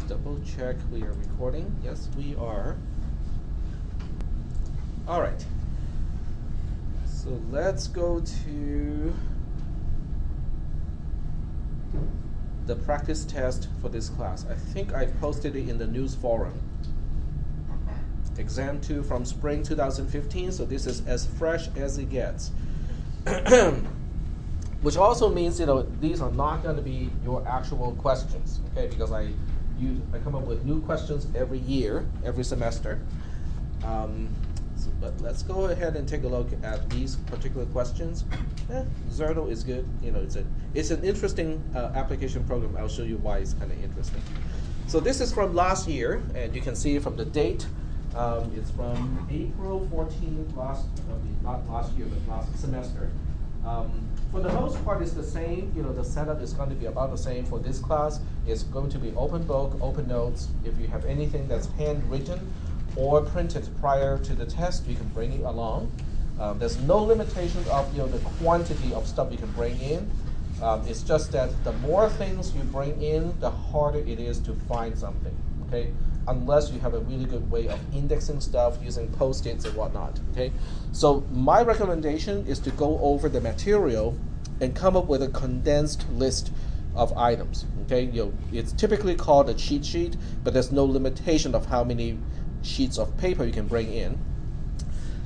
double check we are recording. Yes, we are. All right. So let's go to the practice test for this class. I think I posted it in the news forum. Exam 2 from spring 2015, so this is as fresh as it gets. Which also means, these are not going to be your actual questions, okay? Because I come up with new questions every year, every semester. But let's go ahead and take a look at these particular questions. Zerto is good. It's an interesting application program. I'll show you why it's kind of interesting. So this is from last year, and you can see from the date. It's from April 14th, not last year, but last semester. For the most part, it's the same. The setup is going to be about the same for this class. It's going to be open book, open notes. If you have anything that's handwritten or printed prior to the test, you can bring it along. There's no limitation of the quantity of stuff you can bring in. It's just that the more things you bring in, the harder it is to find something. Okay, unless you have a really good way of indexing stuff using Post-its and whatnot. Okay, so my recommendation is to go over the material and come up with a condensed list of items. Okay, it's typically called a cheat sheet, but there's no limitation of how many sheets of paper you can bring in.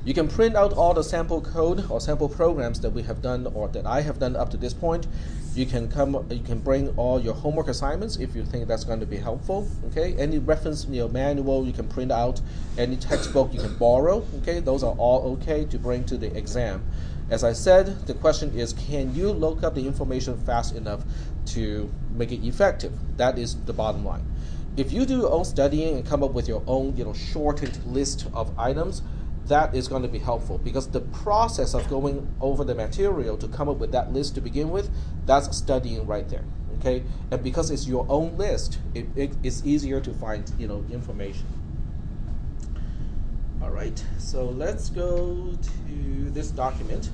You can print out all the sample code or sample programs that we have done or that I have done up to this point. You can bring all your homework assignments if you think that's going to be helpful. Okay, any reference manual you can print out, any textbook you can borrow. Okay, those are all okay to bring to the exam. As I said, the question is, can you look up the information fast enough to make it effective? That is the bottom line. If you do your own studying and come up with your own shortened list of items, that is going to be helpful, because the process of going over the material to come up with that list to begin with, that's studying right there. Okay, and because it's your own list, it's easier to find information. All right, so let's go to this document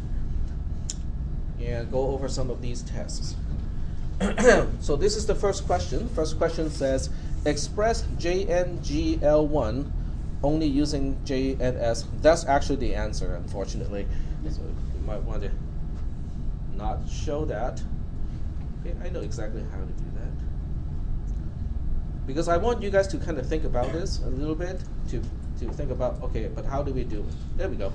and go over some of these tests. So this is the first question. First question says, express JNGL1 only using J and S. That's actually the answer, unfortunately. So you might want to not show that. Okay, I know exactly how to do that. Because I want you guys to kind of think about this a little bit, to think about, okay, but how do we do it? There we go.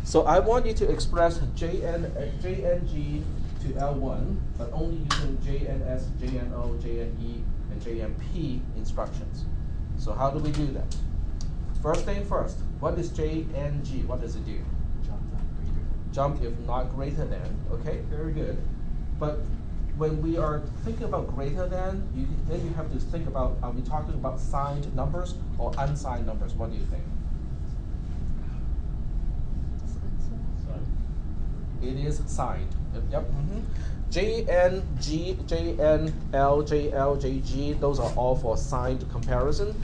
So I want you to express JNG to L1, but only using JNS, JNO, JNE, and JNP instructions. So how do we do that? First thing first, what is JNG? What does it do? Jump if not greater than. Okay, very good. But when we are thinking about greater than, then you have to think about, are we talking about signed numbers or unsigned numbers? What do you think? It is signed. Yep. JNG, JNL, JL, JG, those are all for signed comparison.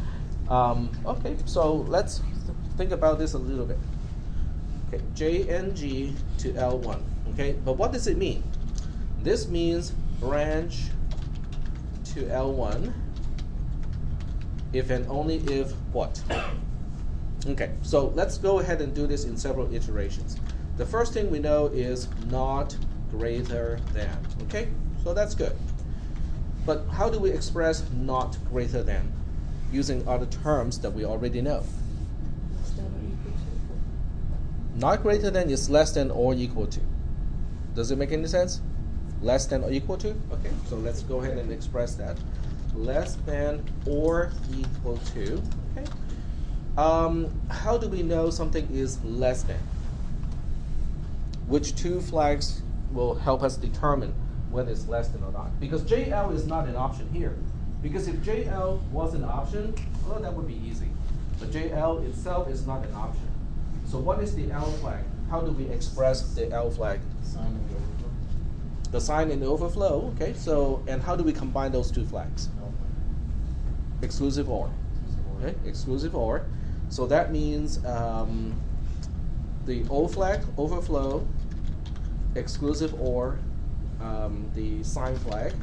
Okay, so let's think about this a little bit. Okay, JNG to L1. Okay, but what does it mean? This means branch to L1 if and only if what? Okay, so let's go ahead and do this in several iterations. The first thing we know is not greater than. Okay, so that's good. But how do we express not greater than? Using other terms that we already know. Not greater than is less than or equal to. Does it make any sense? Less than or equal to? Okay, so let's go ahead and express that. Less than or equal to. Okay. How do we know something is less than? Which two flags will help us determine whether it's less than or not? Because JL is not an option here. Because if JL was an option, well, that would be easy. But JL itself is not an option. So what is the L flag? How do we express the L flag? Sign in the overflow. The sign in the overflow, okay. So, and how do we combine those two flags? Exclusive or. Okay, exclusive or. So that means the O flag, overflow, exclusive or, the sign flag.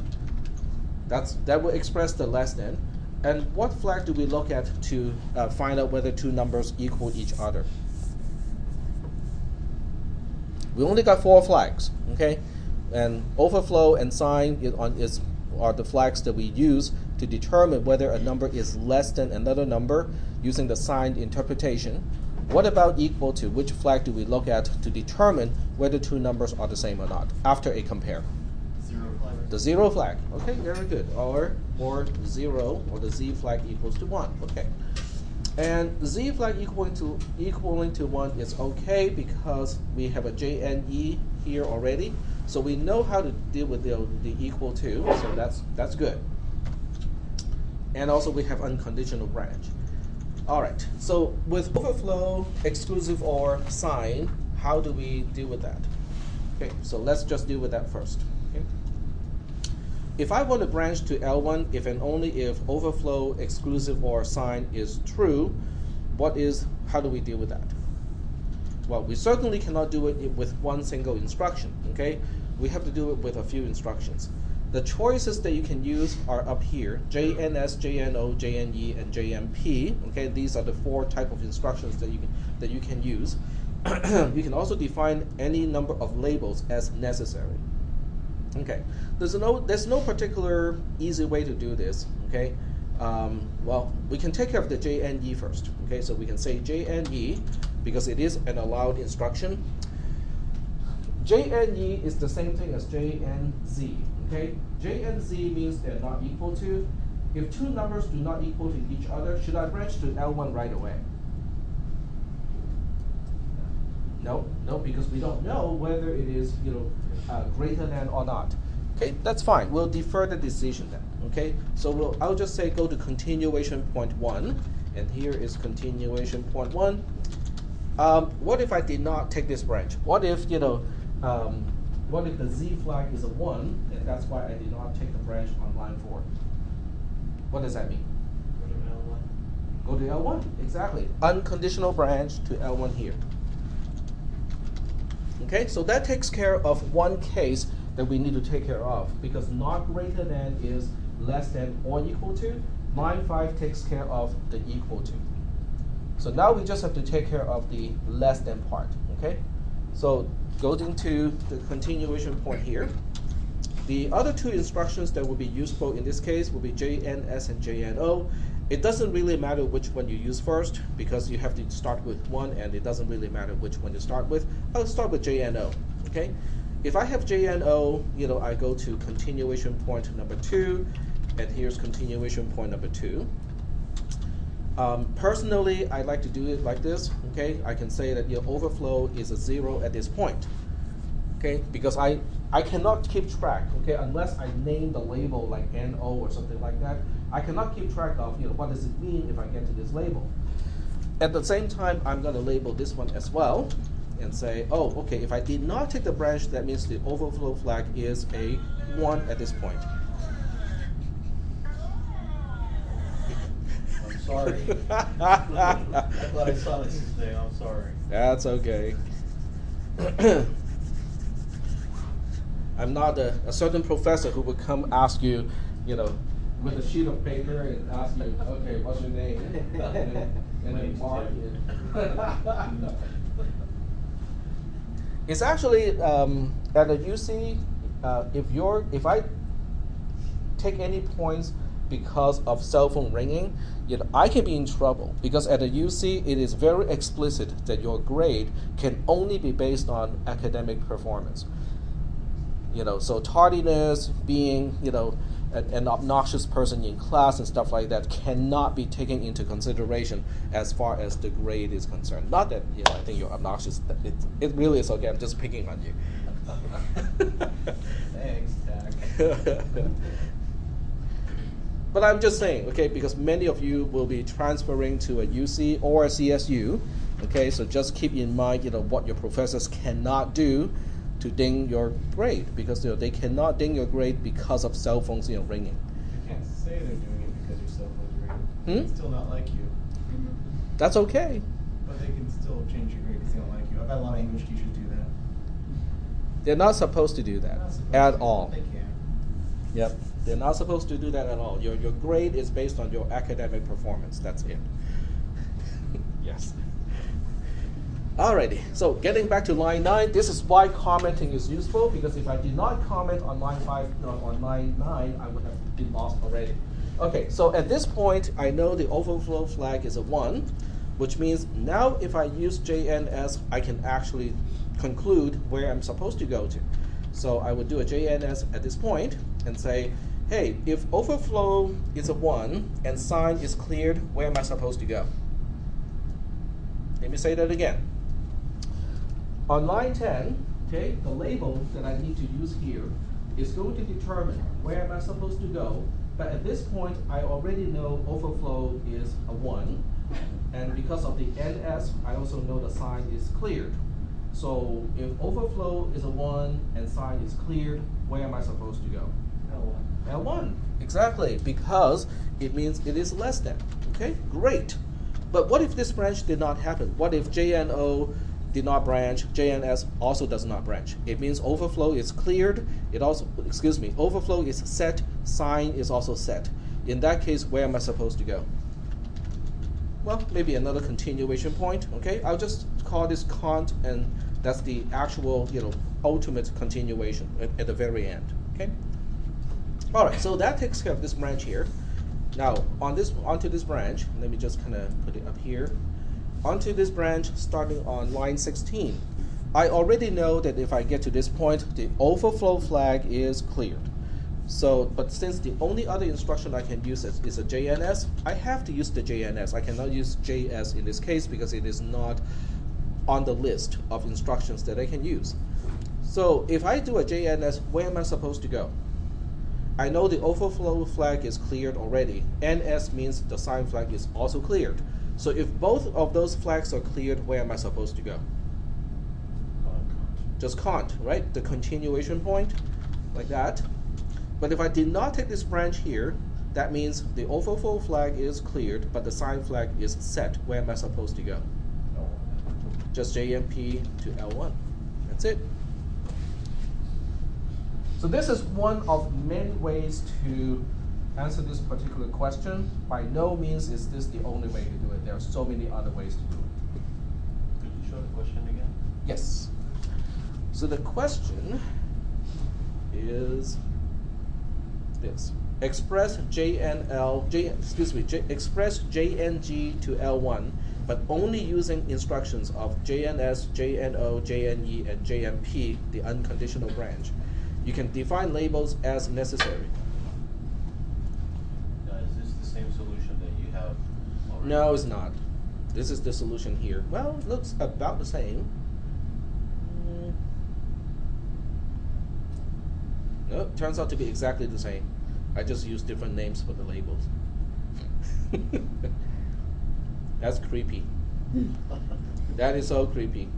That will express the less than. And what flag do we look at to find out whether two numbers equal each other? We only got 4 flags, okay? And overflow and sign are the flags that we use to determine whether a number is less than another number using the signed interpretation. What about equal to? Which flag do we look at to determine whether two numbers are the same or not after a compare? Zero flag. The 0 flag. Okay, very good. Or 0, or the z flag equals to 1. Okay. And z flag equaling to 1 is okay because we have a JNE here already. So we know how to deal with the equal to, so that's good. And also we have unconditional branch. All right, so with overflow, exclusive or sign, how do we deal with that? Okay, so let's just deal with that first. Okay. If I want to branch to L1, if and only if overflow, exclusive or sign is true, how do we deal with that? Well, we certainly cannot do it with one single instruction, okay? We have to do it with a few instructions. The choices that you can use are up here, JNS, JNO, JNE, and JMP, okay? These are the 4 type of instructions that you can use. You can also define any number of labels as necessary. Okay, there's no particular easy way to do this, okay? Well, we can take care of the JNE first, okay? So we can say JNE, because it is an allowed instruction. JNE is the same thing as JNZ, okay? JNZ means they're not equal to. If two numbers do not equal to each other, should I branch to L1 right away? No, because we don't know whether it is greater than or not. Okay, that's fine. We'll defer the decision then. Okay, so I'll just say go to continuation point 1, and here is continuation point 1. What if I did not take this branch? What if what if the z flag is a 1, and that's why I did not take the branch on line 4? What does that mean? Go to L1. Go to L1, exactly. Unconditional branch to L1 here. Okay, so that takes care of one case that we need to take care of, because not greater than is less than or equal to. Line 5 takes care of the equal to. So now we just have to take care of the less than part, okay? So going to the continuation point here. The other 2 instructions that will be useful in this case will be JNS and JNO. It doesn't really matter which one you use first, because you have to start with one, and it doesn't really matter which one you start with. I'll start with JNO, okay? If I have JNO, I go to continuation point number 2, and here's continuation point number 2. Personally, I like to do it like this, okay? I can say that your overflow is a 0 at this point, okay? Because I cannot keep track, okay, unless I name the label like NO or something like that. I cannot keep track of, what does it mean if I get to this label. At the same time, I'm going to label this one as well and say, oh, okay, if I did not take the branch, that means the overflow flag is a 1 at this point. I'm sorry. I thought I saw this today. I'm sorry. That's okay. I'm not a certain professor who would come ask you, with a sheet of paper and ask you, okay, what's your name? and then mark it. It's actually at a UC, if I take any points because of cell phone ringing, I can be in trouble, because at a UC it is very explicit that your grade can only be based on academic performance. So tardiness, being an obnoxious person in class and stuff like that cannot be taken into consideration as far as the grade is concerned. Not that I think you're obnoxious. It really is okay. I'm just picking on you. Thanks, Tack. But I'm just saying, okay, because many of you will be transferring to a UC or a CSU, okay, so just keep in mind, what your professors cannot do to ding your grade, because they cannot ding your grade because of cell phones ringing. You can't say they're doing it because your cell phone's ringing. They can still not like you. That's okay. But they can still change your grade because they don't like you. I've had a lot of English teachers do that. They're not supposed to do that at all. They can. Yep. They're not supposed to do that at all. Your grade is based on your academic performance. That's it. Yes. Alrighty, so getting back to line 9, this is why commenting is useful, because if I did not comment on line 5, on line 9, I would have been lost already. Okay, so at this point, I know the overflow flag is a 1, which means now if I use JNS, I can actually conclude where I'm supposed to go to. So I would do a JNS at this point and say, hey, if overflow is a 1 and sign is cleared, where am I supposed to go? Let me say that again. On line 10, okay, the label that I need to use here is going to determine where am I supposed to go. But at this point, I already know overflow is a 1. And because of the NS, I also know the sign is cleared. So if overflow is a 1 and sign is cleared, where am I supposed to go? L1. L1, exactly, because it means it is less than. Okay, great. But what if this branch did not happen? What if JNO did not branch, JNS also does not branch? It means overflow is cleared, it also, overflow is set, sign is also set. In that case, where am I supposed to go? Well, maybe another continuation point, okay? I'll just call this cont, and that's the actual, ultimate continuation at the very end, okay? All right, so that takes care of this branch here. Now, onto this branch, let me just kind of put it up here. Onto this branch, starting on line 16. I already know that if I get to this point, the overflow flag is cleared. So, but since the only other instruction I can use is a JNS, I have to use the JNS. I cannot use JS in this case because it is not on the list of instructions that I can use. So if I do a JNS, where am I supposed to go? I know the overflow flag is cleared already. NS means the sign flag is also cleared. So if both of those flags are cleared, where am I supposed to go? Just cont, right? The continuation point, like that. But if I did not take this branch here, that means the overflow flag is cleared, but the sign flag is set. Where am I supposed to go? L1. Just JMP to L1. That's it. So this is one of many ways to answer this particular question. By no means is this the only way to do it. There are so many other ways to do it. Could you show the question again? Yes. So the question is this: express express JNG to L1, but only using instructions of JNS, JNO, JNE, and JMP, the unconditional branch. You can define labels as necessary. Now, is this the same solution that you have already? No, it's not. This is the solution here. Well, it looks about the same. No, it turns out to be exactly the same. I just use different names for the labels. That's creepy. That is so creepy.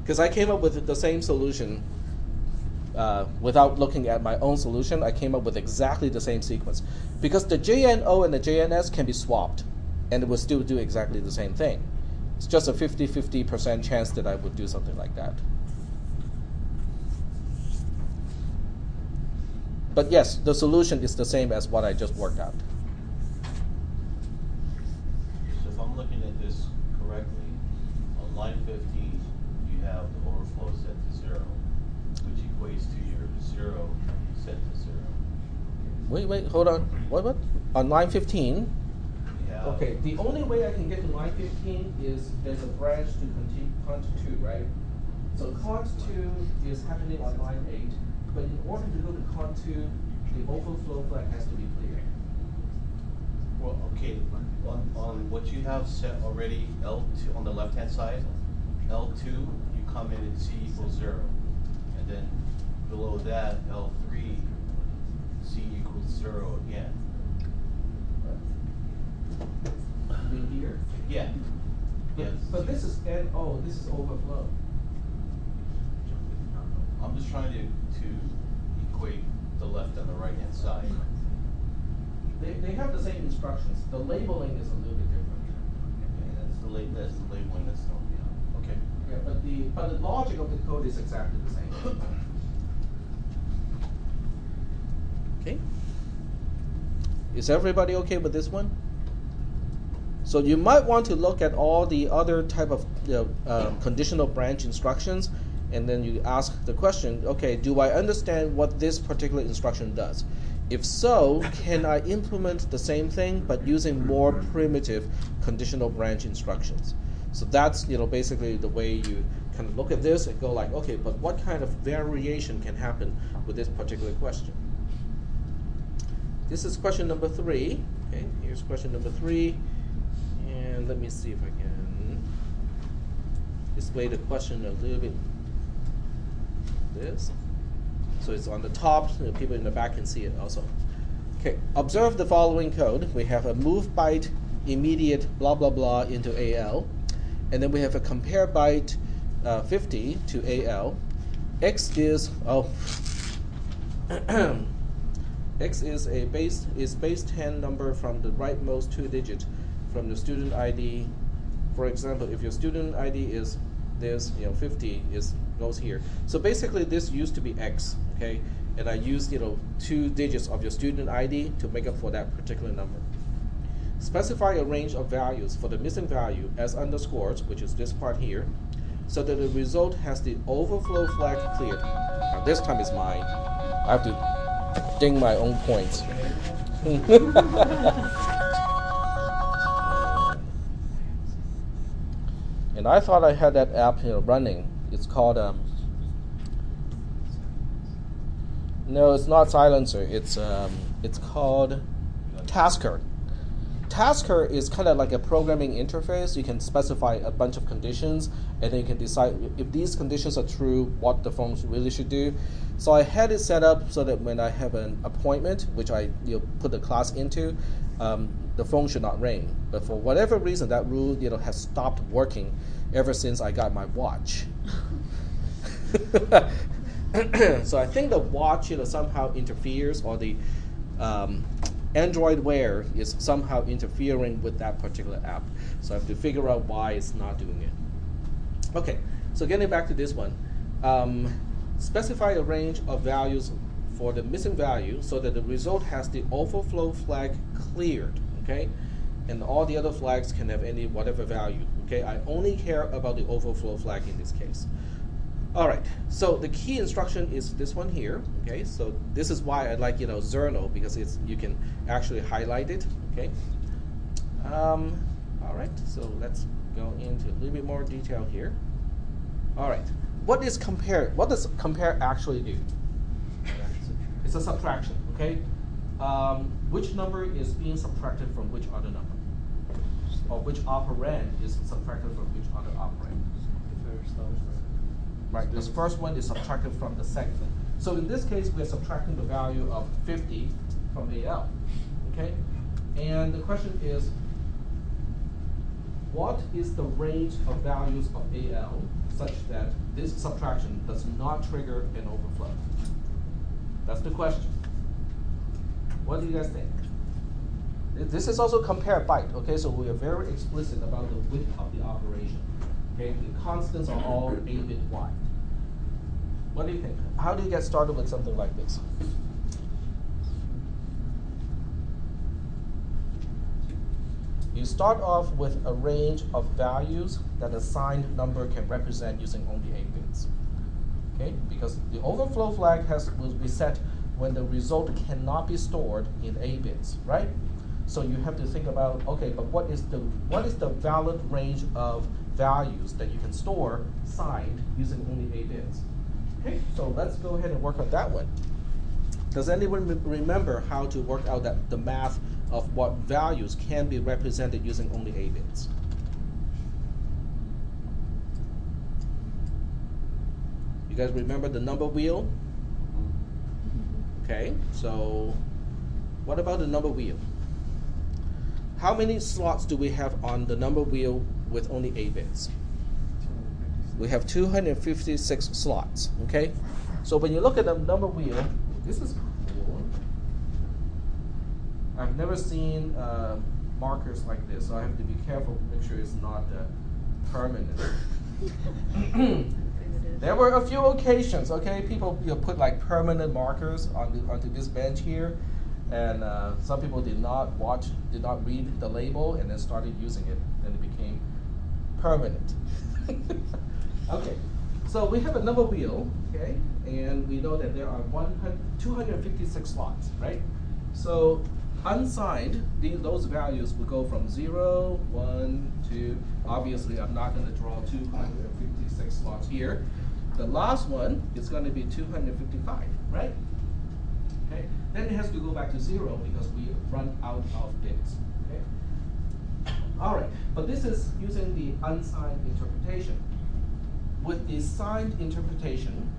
Because I came up with the same solution without looking at my own solution. I came up with exactly the same sequence. Because the JNO and the JNS can be swapped, and it will still do exactly the same thing. It's just a 50-50% chance that I would do something like that. But yes, the solution is the same as what I just worked out. So if I'm looking at this correctly, on line 15, you have the overflow set to 0, which equates to your 0 set to 0. Wait, hold on. What? On line 15? Yeah. Okay, the only way I can get to line 15 is there's a branch to cont 2, right? So cont 2 is happening on line 8. But in order to go to cont 2, the overflow flag has to be cleared. Well, okay, on what you have set already, L2 on the left-hand side, L2, you come in and C equals 0. And then below that, L3, C equals 0 again. You mean here? Yeah. Yes. But this is NO, this is overflow. I'm just trying to equate the left and the right-hand side. They have the same instructions. The labeling is a little bit different. Okay, that's the labeling that's thrown me out. Okay. Yeah, but the logic of the code is exactly the same. Okay. Is everybody okay with this one? So you might want to look at all the other type of conditional branch instructions, and then you ask the question, okay, do I understand what this particular instruction does? If so, can I implement the same thing but using more primitive conditional branch instructions? So that's basically the way you kind of look at this and go like, okay, but what kind of variation can happen with this particular question? This is question number 3. Okay, here's question number 3. And let me see if I can display the question a little bit. This. So it's on the top, people in the back can see it also. Okay, observe the following code. We have a move byte immediate blah blah blah into AL, and then we have a compare byte 50 to AL. X is X is a base 10 number from the rightmost 2 digits from the student ID. For example, if your student ID is this, 50 goes here. So basically, this used to be X, okay? And I used 2 digits of your student ID to make up for that particular number. Specify a range of values for the missing value as underscores, which is this part here, so that the result has the overflow flag cleared. Now this time is mine. I have to ding my own points. And I thought I had that app running. It's called no, it's not Silencer. It's called Tasker. Tasker is kind of like a programming interface. You can specify a bunch of conditions, and then you can decide if these conditions are true, what the phone really should do. So I had it set up so that when I have an appointment, which I put the class into, the phone should not ring. But for whatever reason, that rule has stopped working ever since I got my watch. So I think the watch somehow interferes, or the Android Wear is somehow interfering with that particular app. So I have to figure out why it's not doing it. Okay, so getting back to this one. Specify a range of values for the missing value so that the result has the overflow flag cleared, okay? And all the other flags can have any whatever value, okay? I only care about the overflow flag in this case. All right, so the key instruction is this one here, okay? So this is why I like, Zerno, because you can actually highlight it, okay? All right, so let's go into a little bit more detail here. All right, what does compare actually do? It's a subtraction, okay? Which number is being subtracted from which other number? Or which operand is subtracted from which other operand? Right, this first one is subtracted from the second. So in this case, we're subtracting the value of 50 from AL, okay? And the question is, what is the range of values of AL such that this subtraction does not trigger an overflow? That's the question. What do you guys think? This is also compare byte, okay? So we are very explicit about the width of the operation. Okay, the constants are all 8-bit wide. What do you think? How do you get started with something like this? You start off with a range of values that a signed number can represent using only 8 bits. Okay, because the overflow flag will be set when the result cannot be stored in 8 bits, right? So you have to think about, okay, but what is the valid range of values that you can store signed using only 8 bits? Okay, so let's go ahead and work on that one. Does anyone remember how to work out the math of what values can be represented using only 8 bits? You guys remember the number wheel? Okay, so what about the number wheel? How many slots do we have on the number wheel with only 8 bits? We have 256 slots, okay? So when you look at the number wheel, this is cool. I've never seen markers like this, so I have to be careful to make sure it's not permanent. There were a few occasions, okay? People put like permanent markers onto this bench here. And some people did not read the label, and then started using it, and it became permanent. Okay, so we have a number wheel, okay, and we know that there are 256 slots, right? So unsigned, those values will go from 0, 1, 2. Obviously, I'm not going to draw 256 slots here. The last one is going to be 255, right? Okay. Then it has to go back to 0 because we run out of bits. Okay. All right, but this is using the unsigned interpretation. With the signed interpretation,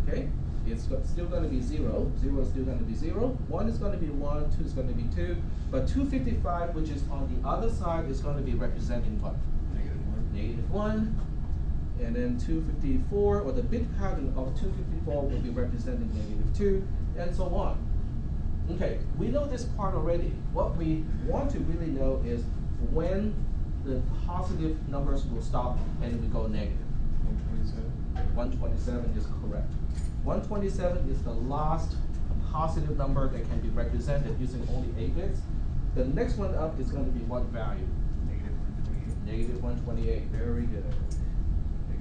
okay, it's still going to be 0. 0 is still going to be 0. 1 is going to be 1. 2 is going to be 2. But 255, which is on the other side, is going to be representing what? Negative 1. And then 254, or the bit pattern of 254 will be representing negative 2, and so on. Okay, we know this part already. What we want to really know is when the positive numbers will stop and we go negative. 127. 127 is correct. 127 is the last positive number that can be represented using only 8 bits. The next one up is going to be what value? Negative 128. Negative 128. Very good.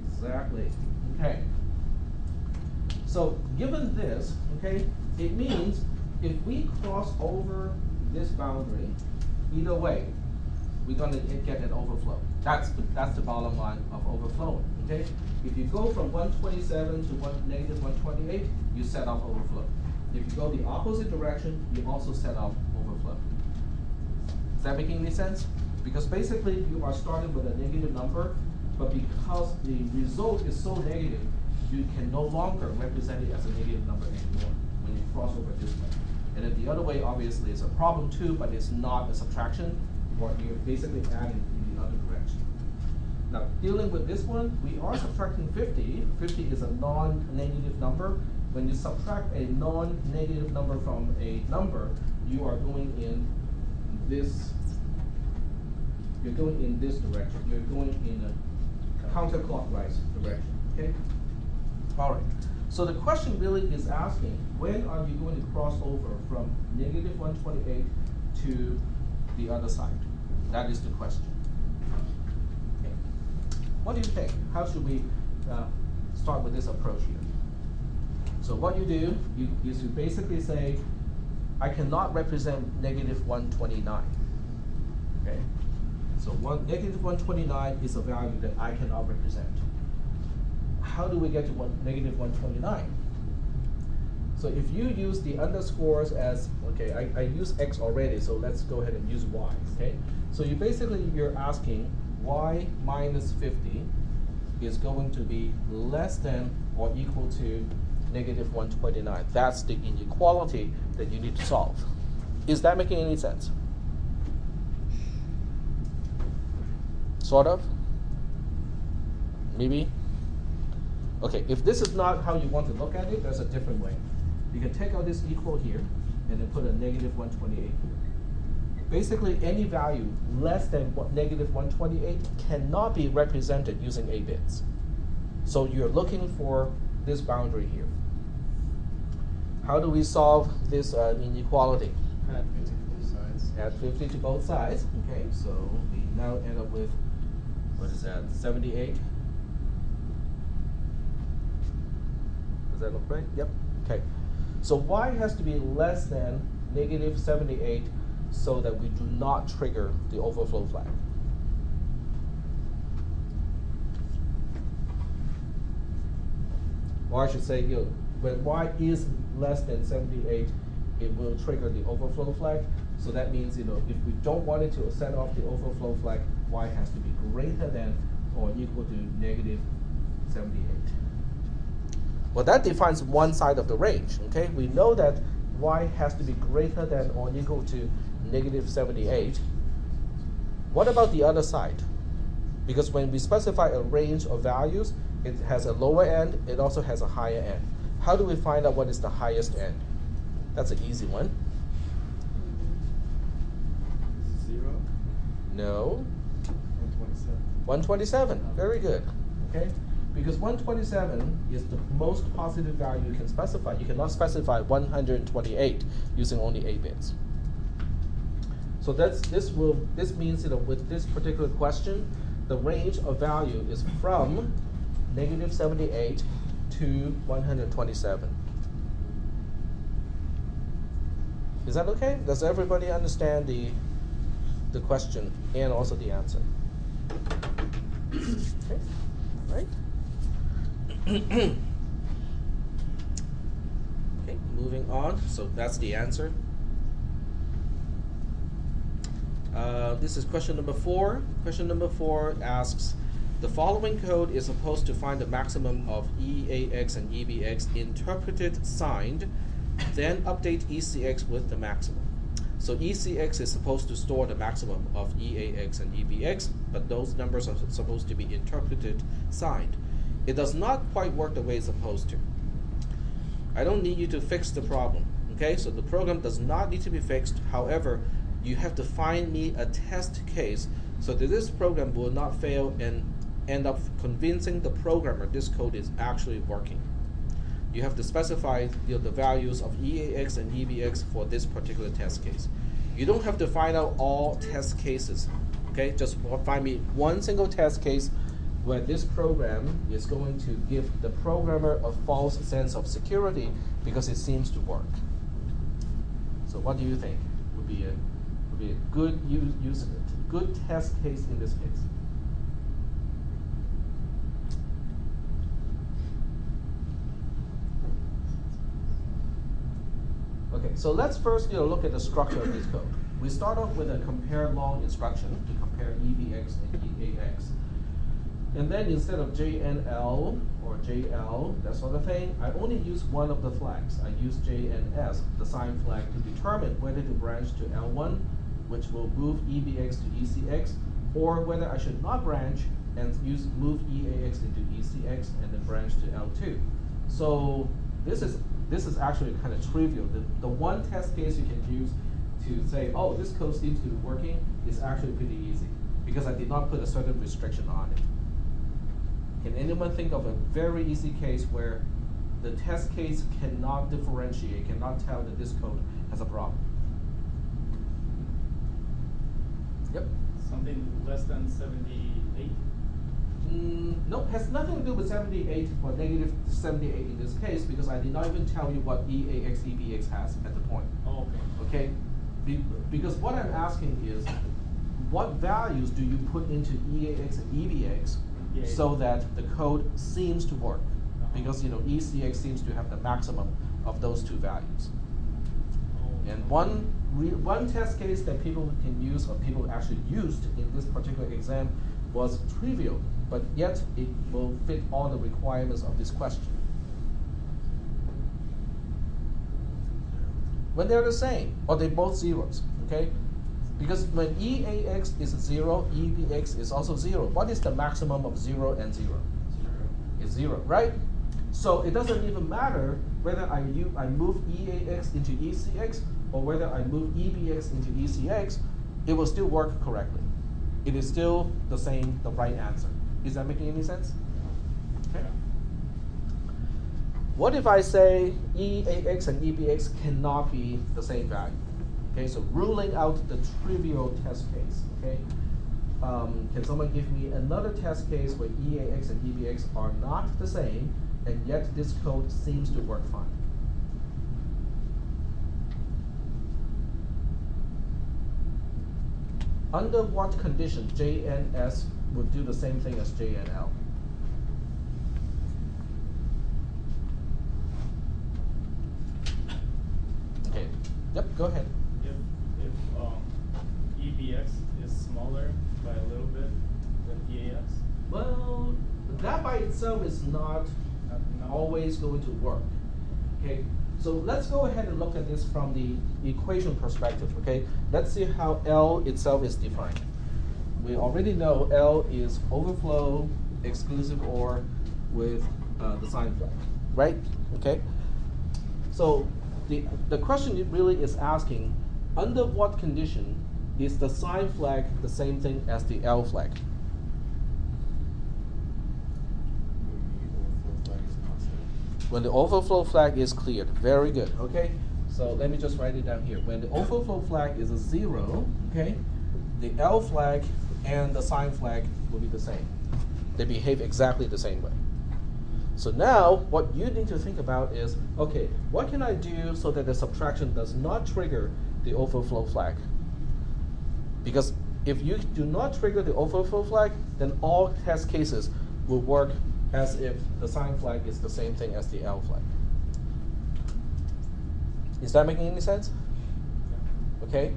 Exactly. Okay. So given this, okay, it means if we cross over this boundary, either way, we're going to get an overflow. That's the bottom line of overflowing. Okay. If you go from 127 to negative 128, you set off overflow. If you go the opposite direction, you also set off overflow. Is that making any sense? Because basically you are starting with a negative number, but because the result is so negative, you can no longer represent it as a negative number anymore when you cross over this way. And then the other way, obviously, is a problem too, but it's not a subtraction, or you're basically adding in the other direction. Now, dealing with this one, we are subtracting 50. 50 is a non-negative number. When you subtract a non-negative number from a number, you are going in this. You're going in this direction. You're going in a counterclockwise direction. Okay. All right. So the question really is asking, when are you going to cross over from negative 128 to the other side? That is the question. Okay. What do you think? How should we start with this approach here? So what you do is you basically say, I cannot represent negative 129. Okay. So negative 129 is a value that I cannot represent. How do we get to negative 129? So if you use the underscores as, okay, I use x already, so let's go ahead and use y, okay? So you're asking y minus 50 is going to be less than or equal to negative 129. That's the inequality that you need to solve. Is that making any sense? Sort of? Maybe? Okay, if this is not how you want to look at it, there's a different way. You can take out this equal here, and then put a negative 128 here. Basically, any value less than negative 128 cannot be represented using 8 bits. So you're looking for this boundary here. How do we solve this inequality? Add 50 to both sides. Add 50 to both sides. Okay, so we now end up with, what is that, 78? Does that look right? Yep. Okay. So y has to be less than negative 78 so that we do not trigger the overflow flag. Or I should say, when y is less than 78, it will trigger the overflow flag. So that means, if we don't want it to set off the overflow flag, y has to be greater than or equal to negative 78. Well, that defines one side of the range, okay? We know that y has to be greater than or equal to negative 78. What about the other side? Because when we specify a range of values, it has a lower end, it also has a higher end. How do we find out what is the highest end? That's an easy one. 0? No. 127. 127, very good, okay? Because 127 is the most positive value you can specify. You cannot specify 128 using only 8 bits. So this means with this particular question, the range of value is from -78 to 127. Is that okay? Does everybody understand the question and also the answer? Okay, right? Okay, moving on. So that's the answer. This is question number 4. Question number 4 asks, the following code is supposed to find the maximum of EAX and EBX interpreted signed, then update ECX with the maximum. So ECX is supposed to store the maximum of EAX and EBX, but those numbers are supposed to be interpreted signed. It does not quite work the way it's supposed to. I don't need you to fix the problem, okay? So the program does not need to be fixed. However, you have to find me a test case so that this program will not fail and end up convincing the programmer this code is actually working. You have to specify the values of EAX and EBX for this particular test case. You don't have to find out all test cases, okay? Just find me one single test case where this program is going to give the programmer a false sense of security because it seems to work. So what do you think would be a good good test case in this case? Okay, so let's first look at the structure of this code. We start off with a compare long instruction to compare EBX and EAX. And then instead of JNL or JL, that sort of thing, I only use one of the flags. I use JNS, the sign flag, to determine whether to branch to L1, which will move EBX to ECX, or whether I should not branch and move EAX into ECX and then branch to L2. So this is actually kind of trivial. The one test case you can use to say, oh, this code seems to be working, is actually pretty easy because I did not put a certain restriction on it. Can anyone think of a very easy case where the test case cannot differentiate, cannot tell that this code has a problem? Yep. Something less than 78? No, has nothing to do with 78 or negative 78 in this case because I did not even tell you what EAX, EBX has at the point. Oh, okay. Okay? Because what I'm asking is, what values do you put into EAX and EBX so that the code seems to work? Because ECX seems to have the maximum of those two values. Oh. And one test case that people can use, or people actually used in this particular exam, was trivial, but yet it will fit all the requirements of this question. When they're the same, or they're both zeros, okay? Because when EAX is 0, EBX is also 0. What is the maximum of 0 and 0? 0. It's 0, right? So it doesn't even matter whether I move EAX into ECX or whether I move EBX into ECX, it will still work correctly. It is still the right answer. Is that making any sense? Okay. What if I say EAX and EBX cannot be the same value? Okay, so ruling out the trivial test case. Okay, can someone give me another test case where EAX and EBX are not the same, and yet this code seems to work fine? Under what condition JNS would do the same thing as JNL? Okay. Yep. Go ahead. If EBX is smaller by a little bit than EAX? Well, that by itself is not always going to work. Okay. So let's go ahead and look at this from the equation perspective, okay? Let's see how L itself is defined. We already know L is overflow, exclusive OR with the sign flag, right? Okay? So the question really is asking, under what condition is the sign flag the same thing as the L flag? When the overflow flag is cleared. Very good, okay? So let me just write it down here. When the overflow flag is a 0, okay, the L flag and the sign flag will be the same. They behave exactly the same way. So now, what you need to think about is, okay, what can I do so that the subtraction does not trigger the overflow flag? Because if you do not trigger the overflow flag, then all test cases will work as if the sign flag is the same thing as the L flag. Is that making any sense? Okay.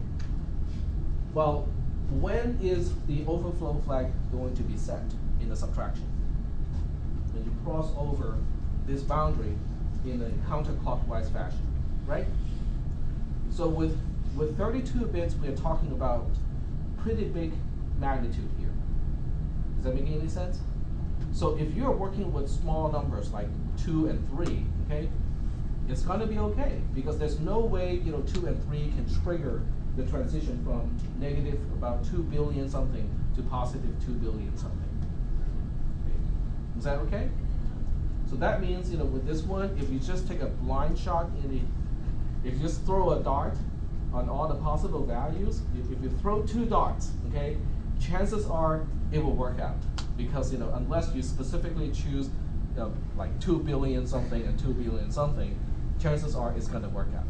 Well, when is the overflow flag going to be set in the subtraction? When you cross over this boundary in a counterclockwise fashion, right? So with 32 bits, we are talking about pretty big magnitude here. Is that making any sense? So if you're working with small numbers like 2 and 3, okay, it's going to be okay because there's no way 2 and 3 can trigger the transition from negative about 2 billion something to positive 2 billion something. Okay. Is that okay? So that means with this one, if you just take a blind shot if you just throw a dart on all the possible values, if you throw 2 darts, okay, chances are it will work out because unless you specifically choose like 2 billion something and 2 billion something, chances are it's going to work out.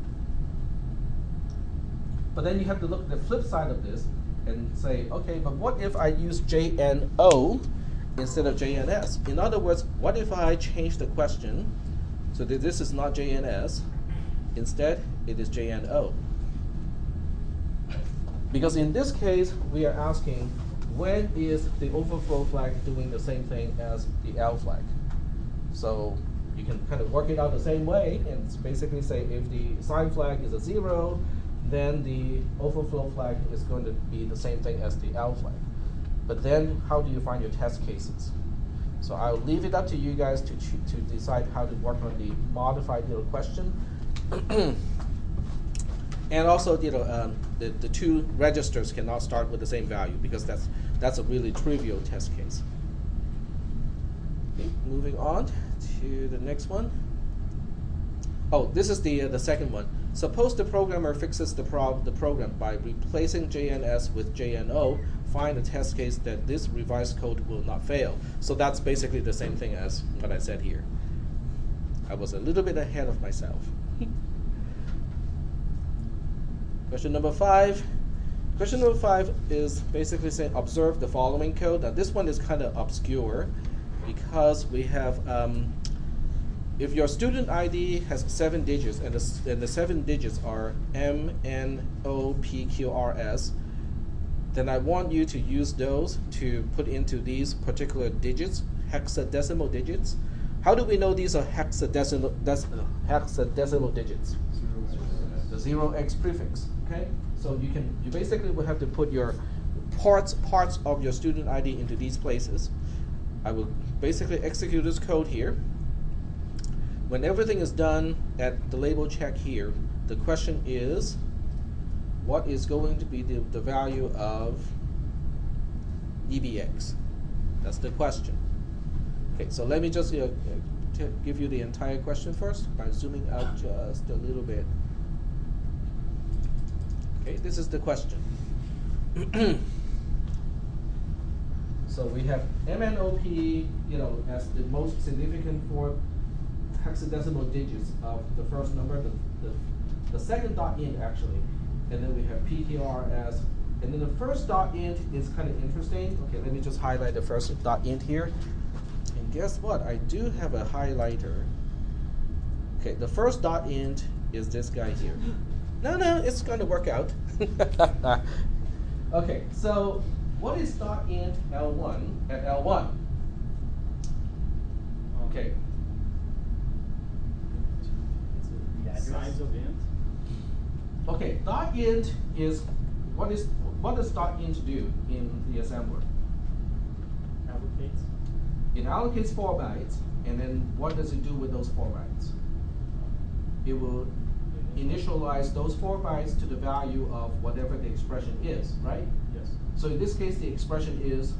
But then you have to look at the flip side of this and say, okay, but what if I use JNO instead of JNS? In other words, what if I change the question so that this is not JNS, instead it is JNO? Because in this case, we are asking, when is the overflow flag doing the same thing as the L flag? So you can kind of work it out the same way and basically say if the sign flag is a 0, then the overflow flag is going to be the same thing as the L flag. But then how do you find your test cases? So I'll leave it up to you guys to decide how to work on the modified question. And also, the 2 registers cannot start with the same value because that's a really trivial test case. Okay, moving on to the next one. Oh, this is the second one. Suppose the programmer fixes the program by replacing JNS with JNO. Find a test case that this revised code will not fail. So that's basically the same thing as what I said here. I was a little bit ahead of myself. Question number 5. Question number 5 is basically saying observe the following code. Now this one is kind of obscure because we have if your student ID has 7 digits and the 7 digits are M, N, O, P, Q, R, S, then I want you to use those to put into these particular digits, hexadecimal digits. How do we know these are hexadecimal digits? The 0x prefix. Okay, so you basically will have to put your parts of your student ID into these places. I will basically execute this code here. When everything is done at the label check here, the question is, what is going to be the value of EBX? That's the question. Okay, so let me just give you the entire question first by zooming out just a little bit. Okay, this is the question. So we have MNOP, as the most significant 4 hexadecimal digits of the first number, the second dot int actually, and then we have PQRS, and then the first dot int is kind of interesting. Okay, let me just highlight the first dot int here. And guess what? I do have a highlighter. Okay, the first dot int is this guy here. No, it's going to work out. Okay, so what is dot int L1 at L1? Okay. Size of int. Okay, dot int is what does dot int do in the assembler? Allocates. It allocates 4 bytes, and then what does it do with those 4 bytes? It will initialize those 4 bytes to the value of whatever the expression is, right? Yes. So in this case, the expression is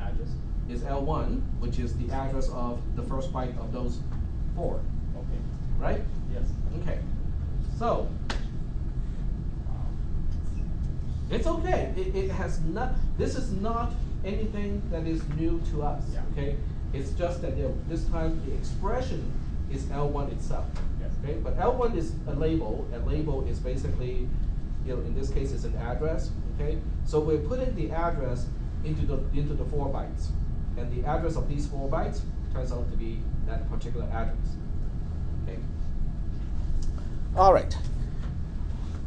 Address. L1, which is the address of the first byte of those 4. right? Yes. Okay. So it's okay. It has not. This is not anything that is new to us. Yeah. Okay. It's just that this time the expression is L1 itself. Yes. Okay. But L1 is a label. A label is basically, in this case, it's an address. Okay. So we're putting the address into the 4 bytes, and the address of these 4 bytes turns out to be that particular address. Okay. All right.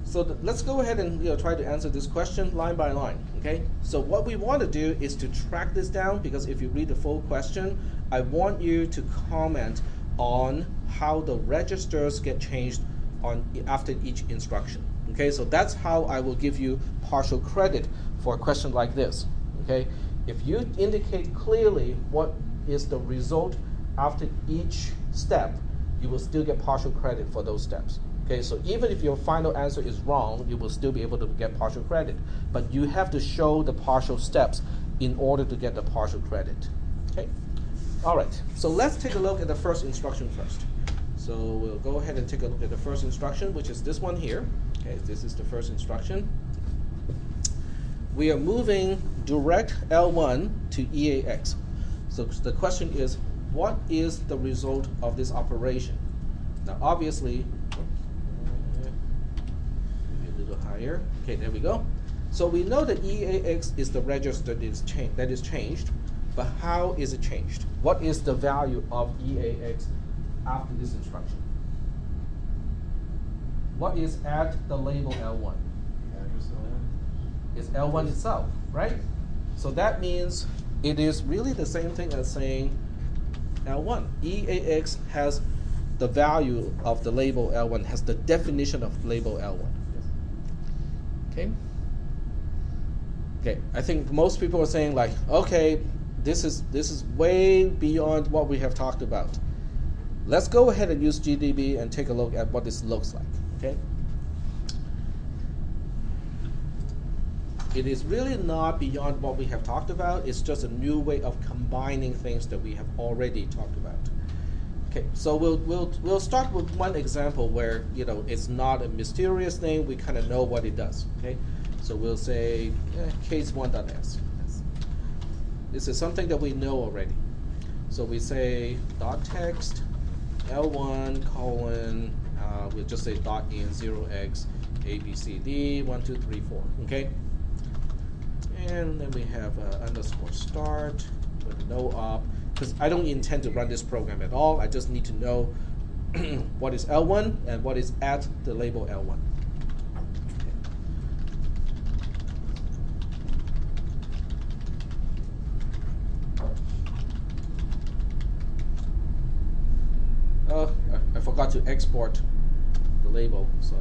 So let's go ahead and try to answer this question line by line. Okay. So what we want to do is to track this down, because if you read the full question, I want you to comment on how the registers get changed after each instruction. Okay. So that's how I will give you partial credit for a question like this. Okay. If you indicate clearly what is the result after each step, you will still get partial credit for those steps. Okay, so even if your final answer is wrong, you will still be able to get partial credit. But you have to show the partial steps in order to get the partial credit. Okay? All right, so let's take a look at the first instruction first. So we'll go ahead and take a look at the first instruction, which is this one here. Okay, this is the first instruction. We are moving direct L1 to EAX. So the question is, what is the result of this operation? Now, obviously, maybe a little higher. Okay, there we go. So we know that EAX is the register that is changed, but how is it changed? What is the value of EAX after this instruction? What is at the label L1? Address L1. It's L1 itself, right? So that means it is really the same thing as saying L1. EAX has the value of the label L1, has the definition of label L1. Yes. Okay? Okay, I think most people are saying like, okay, this is way beyond what we have talked about. Let's go ahead and use GDB and take a look at what this looks like, okay? It is really not beyond what we have talked about. It's just a new way of combining things that we have already talked about. Okay, so we'll start with one example where it's not a mysterious thing. We kind of know what it does. Okay, so we'll say case1.s. This is something that we know already. So we say dot text L1 colon. We'll just say dot in 0x ABCD 1 2 3 4. Okay. And then we have underscore start with no op, because I don't intend to run this program at all. I just need to know what is L1 and what is at the label L1. Oh, I forgot to export the label, so.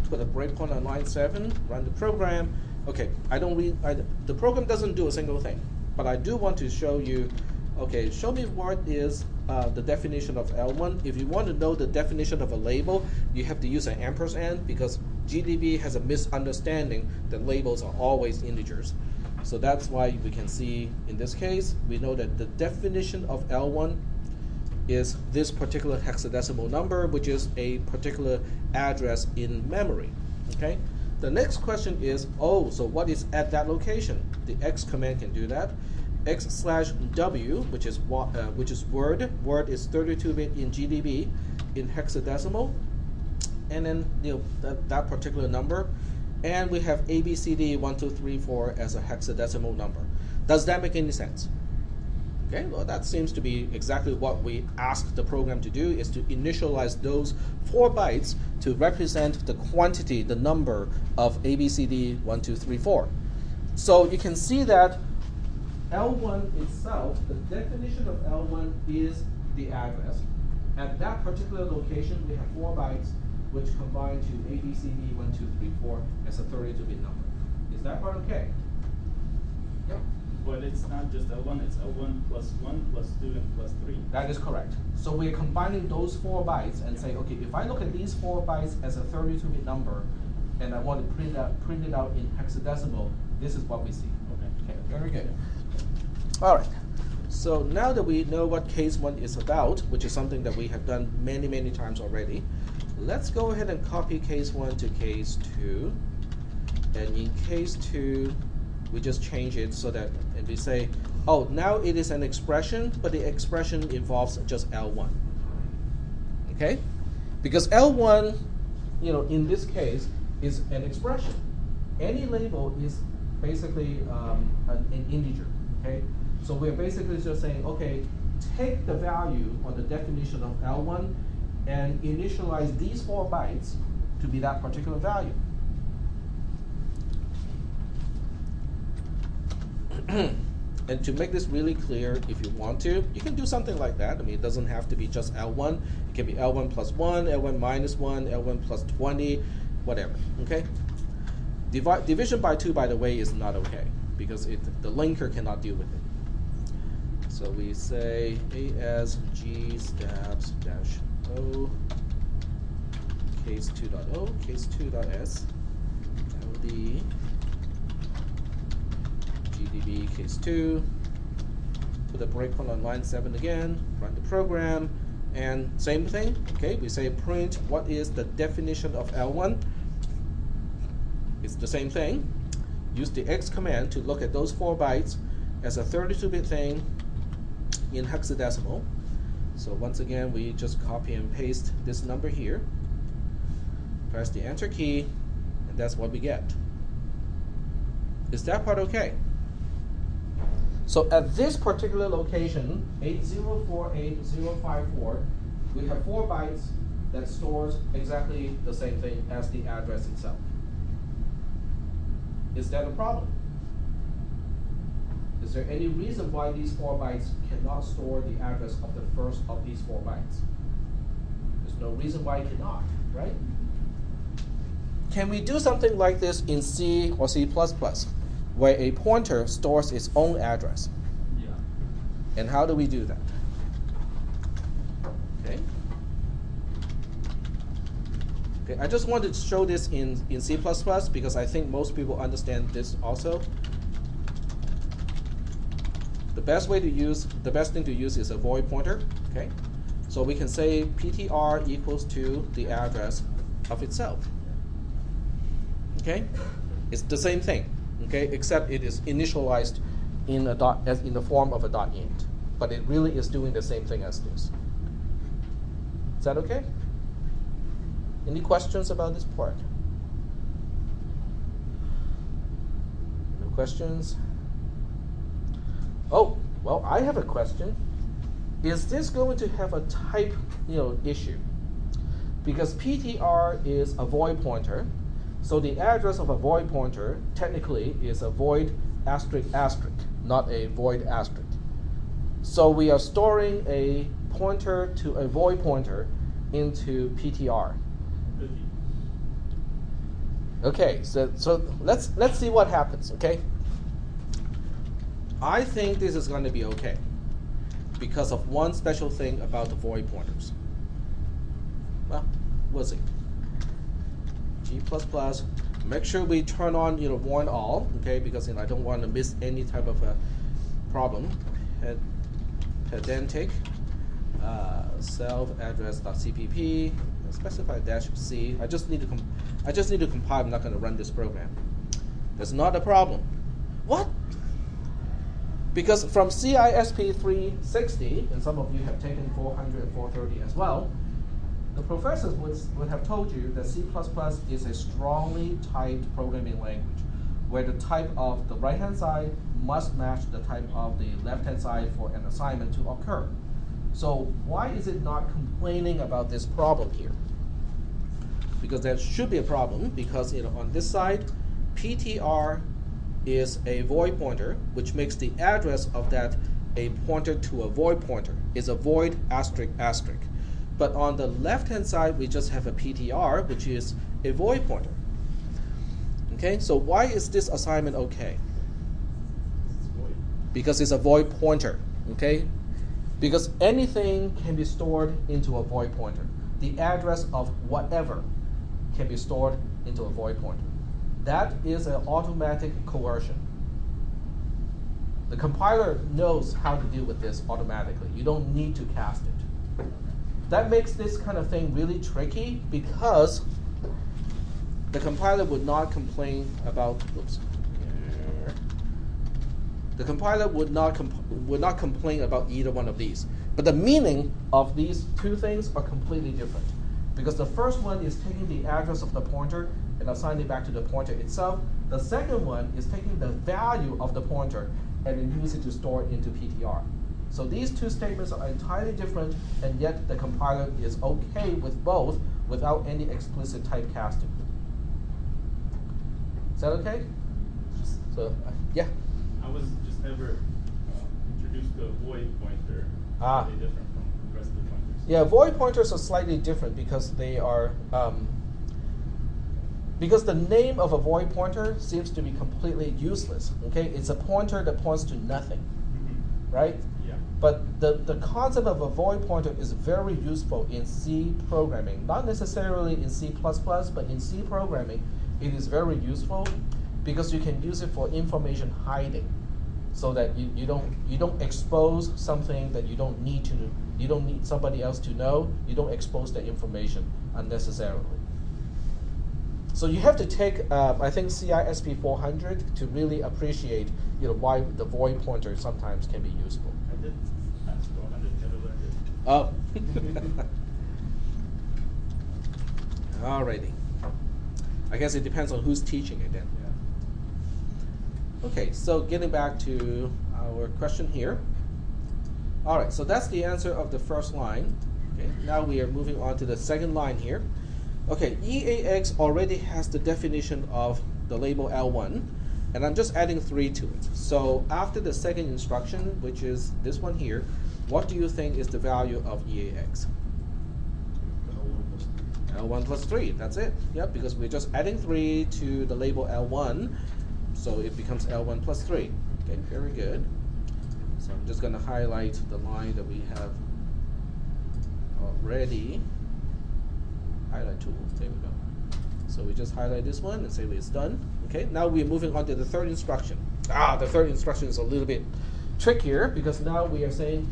Put a breakpoint on line 7, run the program. Okay, the program doesn't do a single thing, but I do want to show you, okay, show me what is the definition of L1. If you want to know the definition of a label, you have to use an ampersand, because GDB has a misunderstanding that labels are always integers. So that's why we can see, in this case, we know that the definition of L1 is this particular hexadecimal number, which is a particular address in memory. Okay. The next question is, so what is at that location? The X command can do that. X/W, which is word. Word is 32-bit in GDB in hexadecimal, and then that particular number, and we have ABCD 1 2 3 4 as a hexadecimal number. Does that make any sense? Okay, well, that seems to be exactly what we asked the program to do, is to initialize those 4 bytes to represent the quantity, the number of ABCD 1 2 3 4. So you can see that L1 itself, the definition of L1 is the address. At that particular location, we have 4 bytes, which combine to ABCD 1 2 3 4 as a 32-bit number. Is that part okay? Yep. But it's not just L1, it's L1 plus 1 plus 2 and plus 3. That is correct. So we're combining those 4 bytes and say, okay, if I look at these 4 bytes as a 32-bit number, and I want to print it out in hexadecimal, this is what we see. Okay, very good. All right. So now that we know what case 1 is about, which is something that we have done many, many times already, let's go ahead and copy case 1 to case 2. And in case 2, we just change it so that, and we say, oh, now it is an expression, but the expression involves just L1. Okay? Because L1, in this case, is an expression. Any label is basically an integer. Okay? So we're basically just saying, okay, take the value or the definition of L1 and initialize these 4 bytes to be that particular value. And to make this really clear, if you want to, you can do something like that. I mean, it doesn't have to be just L1. It can be L1 plus 1, L1 minus 1, L1 plus 20, whatever, okay? Division by 2, by the way, is not okay because the linker cannot deal with it. So we say A as G stabs dash O, case 2.0, case 2.s, LD, GDB case 2, put a breakpoint on line 7 again, run the program, and same thing, okay, we say print what is the definition of L1. It's the same thing. Use the X command to look at those 4 bytes as a 32-bit thing in hexadecimal. So once again, we just copy and paste this number here, press the enter key, and that's what we get. Is that part okay? So at this particular location, 8048054, we have 4 bytes that stores exactly the same thing as the address itself. Is that a problem? Is there any reason why these 4 bytes cannot store the address of the first of these 4 bytes? There's no reason why it cannot, right? Can we do something like this in C or C++, where a pointer stores its own address? Yeah. And how do we do that? Okay. Okay, I just wanted to show this in C++ because I think most people understand this also. The best thing to use is a void pointer. Okay, so we can say ptr equals to the address of itself. Okay, it's the same thing. Okay, except it is initialized in a in the form of a .int, but it really is doing the same thing as this. Is that okay? Any questions about this part? No questions? Oh, well, I have a question. Is this going to have a type, issue? Because ptr is a void pointer, so the address of a void pointer technically is a void asterisk asterisk, not a void asterisk. So we are storing a pointer to a void pointer into ptr. Okay, so let's see what happens. Okay. I think this is going to be okay because of one special thing about the void pointers. Well, we'll see. G++, make sure we turn on warn all, okay, because I don't want to miss any type of a problem. Pedantic self-address.cpp, specify -c. I just need to compile. I'm not going to run this program. That's not a problem. What? Because from CISP 360, and some of you have taken 400 and 430 as well, the professors would have told you that C++ is a strongly typed programming language, where the type of the right-hand side must match the type of the left-hand side for an assignment to occur. So why is it not complaining about this problem here? Because there should be a problem, because on this side, ptr is a void pointer, which makes the address of that a pointer to a void pointer, is a void asterisk asterisk. But on the left-hand side, we just have a ptr, which is a void pointer. Okay, so why is this assignment okay? It's void. Because it's a void pointer, okay? Because anything can be stored into a void pointer. The address of whatever can be stored into a void pointer. That is an automatic coercion. The compiler knows how to deal with this automatically. You don't need to cast it. That makes this kind of thing really tricky because the compiler would not complain about, oops. The compiler would not complain about either one of these. But the meaning of these two things are completely different. Because the first one is taking the address of the pointer and assigning it back to the pointer itself. The second one is taking the value of the pointer and then use it to store it into PTR. So these two statements are entirely different, and yet the compiler is okay with both without any explicit typecasting. Is that okay? So, yeah? I was just never introduced to a void pointer. Are they different from the rest of the pointers? Yeah, void pointers are slightly different because they are, because the name of a void pointer seems to be completely useless. Okay, it's a pointer that points to nothing, right? Yeah. But the concept of a void pointer is very useful in C programming, not necessarily in C++, but in C programming, it is very useful because you can use it for information hiding, so that you don't expose something that you don't need to, you don't need somebody else to know. You don't expose the information unnecessarily. So you have to take, I think, cisp310 to really appreciate, why the void pointer sometimes can be useful. I did pass 400, never learned it. Oh. Alrighty. I guess it depends on who's teaching it then. Yeah. Okay, so getting back to our question here. All right, so that's the answer of the first line. Okay, now we are moving on to the second line here. Okay, EAX already has the definition of the label L1, and I'm just adding 3 to it. So after the second instruction, which is this one here, what do you think is the value of EAX? L1 plus 3, that's it. Yep, because we're just adding 3 to the label L1, so it becomes L1 plus 3. Okay, very good. So I'm just going to highlight the line that we have already. Highlight tool, there we go. So we just highlight this one and say it's done. Okay, now we're moving on to the third instruction. The third instruction is a little bit trickier because now we are saying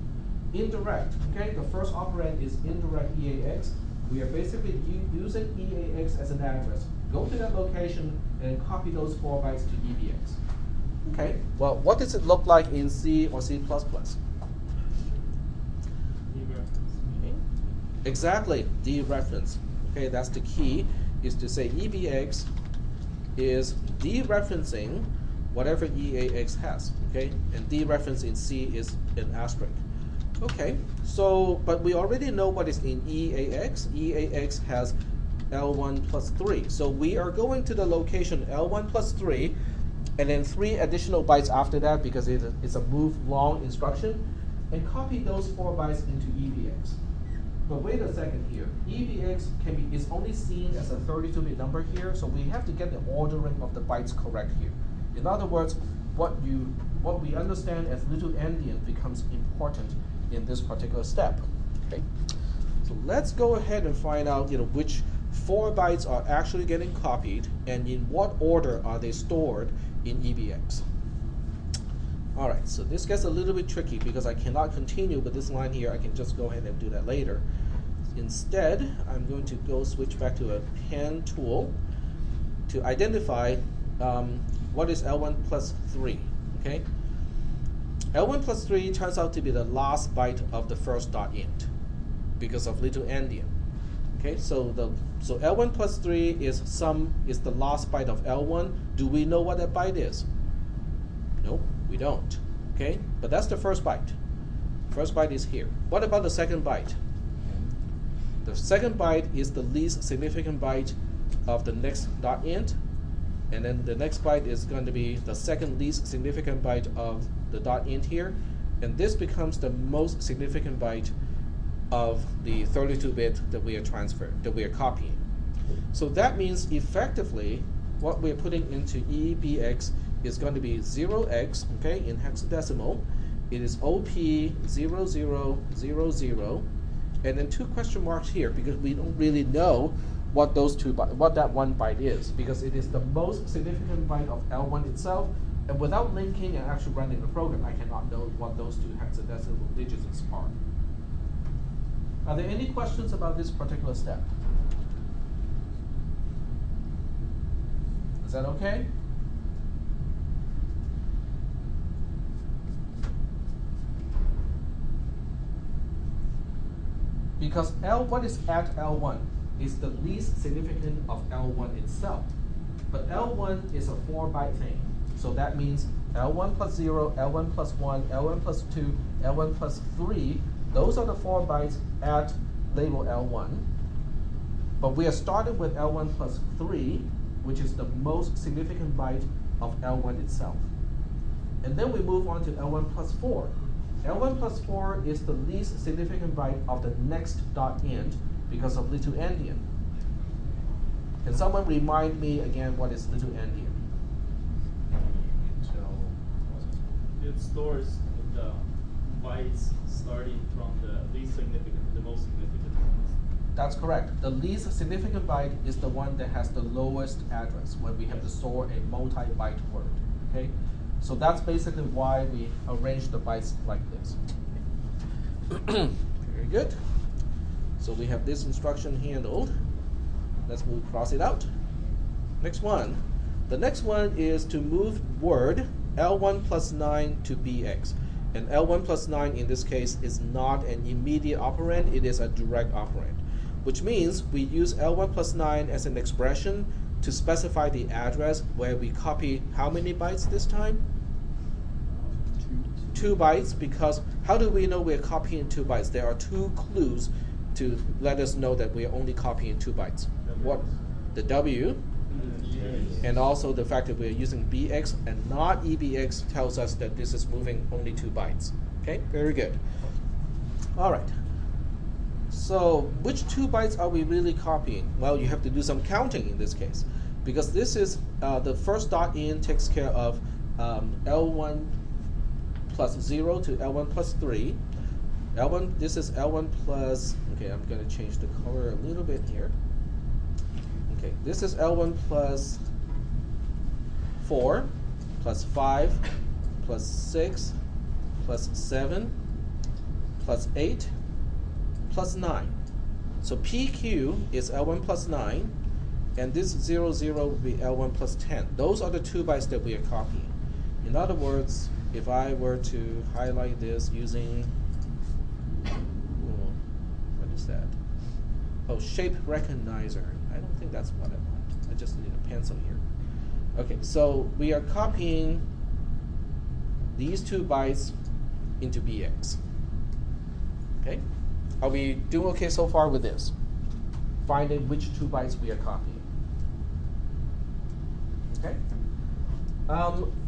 indirect. Okay, the first operand is indirect EAX. We are basically using EAX as an address. Go to that location and copy those 4 bytes to EBX. Okay, well, what does it look like in C or C++? Dereference. Okay. Exactly, dereference. Okay, that's the key, is to say EBX is dereferencing whatever EAX has. Okay, and dereference in C is an asterisk. Okay, so, but we already know what is in EAX. EAX has L1 plus 3. So we are going to the location L1 plus 3, and then 3 additional bytes after that because it's a move long instruction, and copy those 4 bytes into EBX. But wait a second here. EBX is only seen as a 32-bit number here, so we have to get the ordering of the bytes correct here. In other words, what we understand as little endian becomes important in this particular step. Okay, so let's go ahead and find out which 4 bytes are actually getting copied and in what order are they stored in EBX. All right, so this gets a little bit tricky because I cannot continue with this line here. I can just go ahead and do that later. Instead, I'm going to go switch back to a pen tool to identify what is L1 plus 3. Okay. L1 plus 3 turns out to be the last byte of the first .int because of little endian. Okay, so L1 plus 3 is the last byte of L1. Do we know what that byte is? Nope, we don't. Okay, but that's the first byte. First byte is here. What about the second byte? The second byte is the least significant byte of the next .int, and then the next byte is going to be the second least significant byte of the .int here, and this becomes the most significant byte of the 32-bit that we are copying. So that means effectively what we're putting into EBX is going to be 0x, okay, in hexadecimal. It is OP0000, and then 2 question marks here because we don't really know what what that one byte is, because it is the most significant byte of L1 itself, and without linking and actually running the program, I cannot know what those two hexadecimal digits are. Are there any questions about this particular step? Is that okay? Because what is at L1 is the least significant of L1 itself. But L1 is a 4-byte thing. So that means L1 plus 0, L1 plus 1, L1 plus 2, L1 plus 3, those are the 4 bytes at label L1. But we are starting with L1 plus 3, which is the most significant byte of L1 itself. And then we move on to L1 plus 4. L1 plus 4 is the least significant byte of the next dot end because of little endian. Can someone remind me again what is little endian? It stores the bytes starting from the least significant, the most significant ones. That's correct. The least significant byte is the one that has the lowest address when we have to store a multi-byte word. Okay? So that's basically why we arrange the bytes like this. Very good. So we have this instruction handled. Let's cross it out. Next one. The next one is to move word L1 plus 9 to BX. And L1 plus 9 in this case is not an immediate operand, it is a direct operand. Which means we use L1 plus 9 as an expression to specify the address where we copy how many bytes this time? 2 bytes, because how do we know we're copying 2 bytes? There are 2 clues to let us know that we're only copying 2 bytes. What? The W, and also the fact that we're using BX and not EBX tells us that this is moving only 2 bytes. Okay, very good. All right. So which 2 bytes are we really copying? Well, you have to do some counting in this case, because this is the first dot in takes care of L1 plus 0 to L1 plus 3. L1, this is L1 plus, okay, I'm going to change the color a little bit here. Okay, this is L1 plus 4, plus 5, plus 6, plus 7, plus 8, plus 9. So PQ is L1 plus 9, and this 0, 0 will be L1 plus 10. Those are the 2 bytes that we are copying. In other words, if I were to highlight this using, what is that? Oh, shape recognizer. I don't think that's what I want. I just need a pencil here. Okay, so we are copying these 2 bytes into BX. Okay? Are we doing okay so far with this? Finding which 2 bytes we are copying. Okay?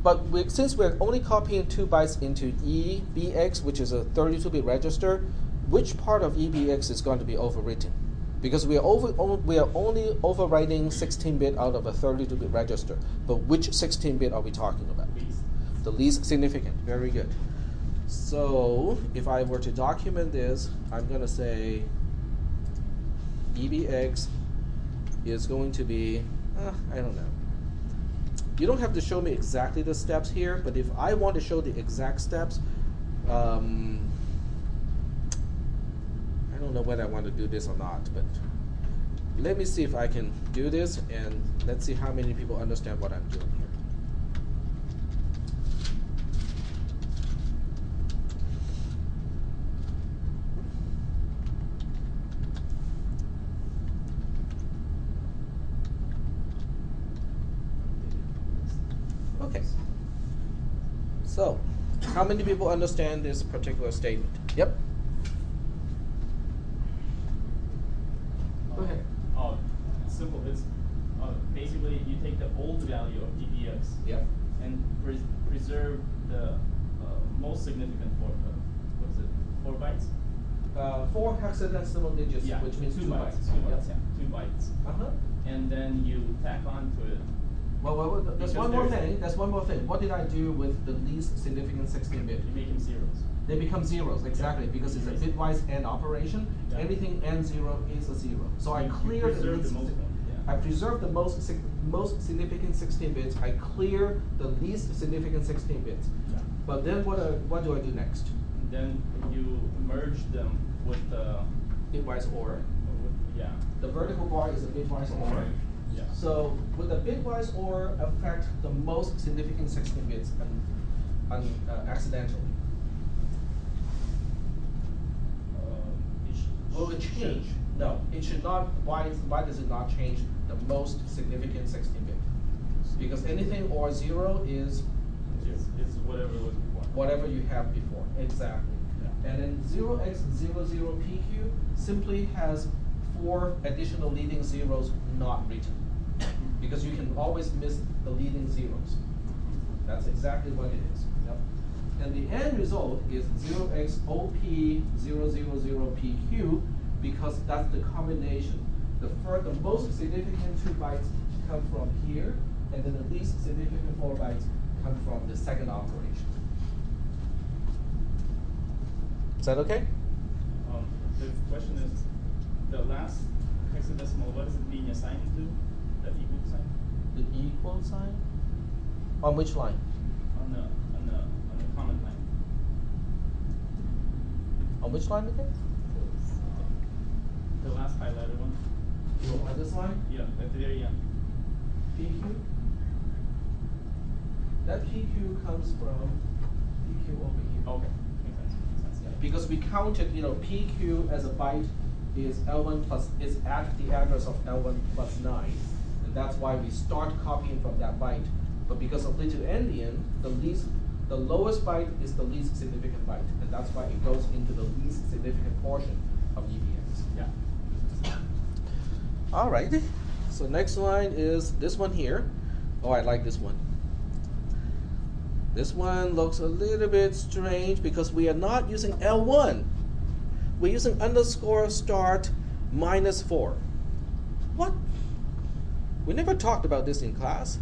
But since we're only copying 2 bytes into EBX, which is a 32-bit register, which part of EBX is going to be overwritten? Because we are only overwriting 16-bit out of a 32-bit register. But which 16-bit are we talking about? The least significant. Very good. So if I were to document this, I'm going to say EBX is going to be, I don't know. You don't have to show me exactly the steps here, but if I want to show the exact steps, I don't know whether I want to do this or not, but let me see if I can do this, and let's see how many people understand what I'm doing here. Okay. So, how many people understand this particular statement? Yep. Go ahead. It's simple. It's basically you take the old value of EBX. Yep. And preserve the most significant what is it? 4 bytes. 4 hexadecimal digits, Yeah, which means 2 bytes. 2 bytes. Yep. Yeah, 2 bytes. Uh-huh. And then you tack on to it. Well, there's Because one more thing. There's one more thing. What did I do with the least significant 16-bit? You make them zeros. They become zeros, exactly, because it's a bitwise AND operation. Yeah. Anything AND 0 is a 0. So I You clear preserve least, the most one, yeah. I preserve the most significant 16 bits. I clear the least significant 16 bits. Yeah. But then what do I do next? Then you merge them with the Bitwise OR. yeah. The vertical bar is a bitwise OR. Yeah. So would the bitwise OR affect the most significant 16 bits accidentally? Will it change? No, it should not. Why does it not change the most significant 16 bit? Because anything OR 0 is It's whatever was before. whatever you have before. Exactly. Yeah. And then 0x00pq simply has 4 additional leading zeros not written. Because you can always miss the leading zeros. That's exactly what it is. Yep. And the end result is 0xop000pq because that's the combination. The most significant 2 bytes come from here, and then the least significant 4 bytes come from the second operation. Is that okay? The question is, the last hexadecimal, what is it being assigned to? The equal sign? The equal sign? On which line? On the comment line. On which line again? The last highlighted one. On this line? Yeah, at the very end. PQ? That PQ comes from PQ over here. Okay, makes sense. Yeah, because we counted, PQ as a byte is L1 plus, is at the address of L1 plus 9. And that's why we start copying from that byte. But because of lead to endian, the lowest byte is the least significant byte. And that's why it goes into the least significant portion of EBX. Yeah. Alrighty. So next line is this one here. Oh, I like this one. This one looks a little bit strange because we are not using L1. We're using underscore start minus 4. What? We never talked about this in class.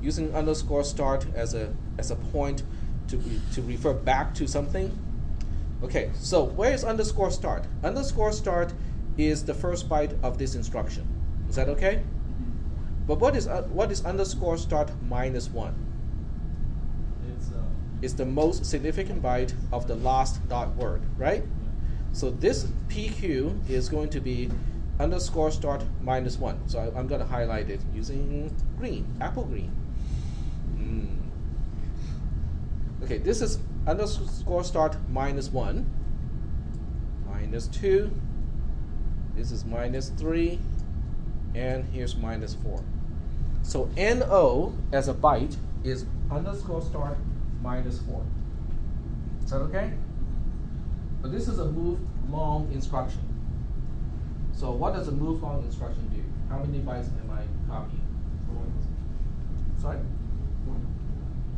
Using underscore start as a point to refer back to something. Okay, so where is underscore start? Underscore start is the first byte of this instruction. Is that okay? Mm-hmm. But what is underscore start minus 1? It's the most significant byte of the last dot word, right? Yeah. So this PQ is going to be underscore start minus 1. So I'm going to highlight it using green, apple green. Okay, this is underscore start minus 1, minus 2, this is minus 3, and here's minus 4. So NO as a byte is underscore start minus 4. Is that okay? But this is a move long instruction. So what does a move long instruction do? How many bytes am I copying? 4. Sorry?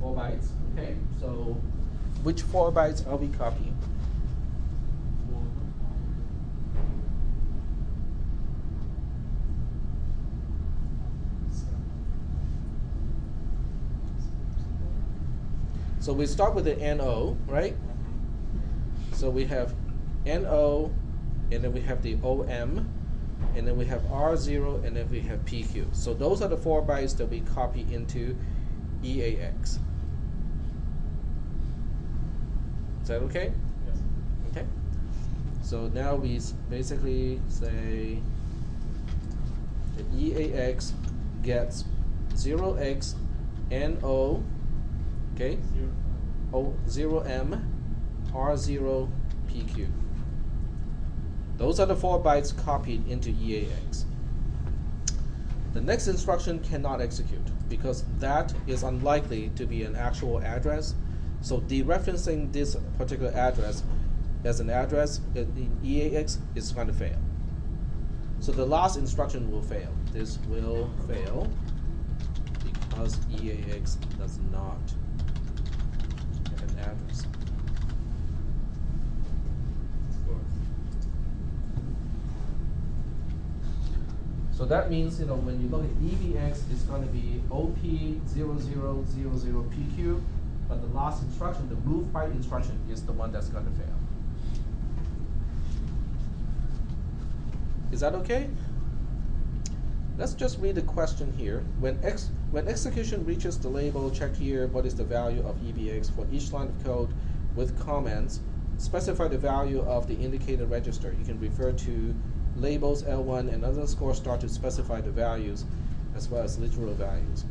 4 bytes. Okay. So which 4 bytes are we copying? So we start with the NO, right? So we have NO, and then we have the OM, and then we have R0, and then we have PQ. So those are the 4 bytes that we copy into EAX. Is that okay? Yes. Okay. So now we basically say that EAX gets 0x NO, okay, 0M R0 PQ. Those are the 4 bytes copied into EAX. The next instruction cannot execute because that is unlikely to be an actual address. So dereferencing this particular address as an address in EAX is going to fail. So the last instruction will fail. This will fail because EAX does not have an address. So that means, when you look at EBX, it's going to be OP0000PQ, but the last instruction, the move byte instruction, is the one that's going to fail. Is that okay? Let's just read the question here. When execution reaches the label, check here what is the value of EBX for each line of code with comments. Specify the value of the indicator register. You can refer to labels L1 and underscore start to specify the values as well as literal values.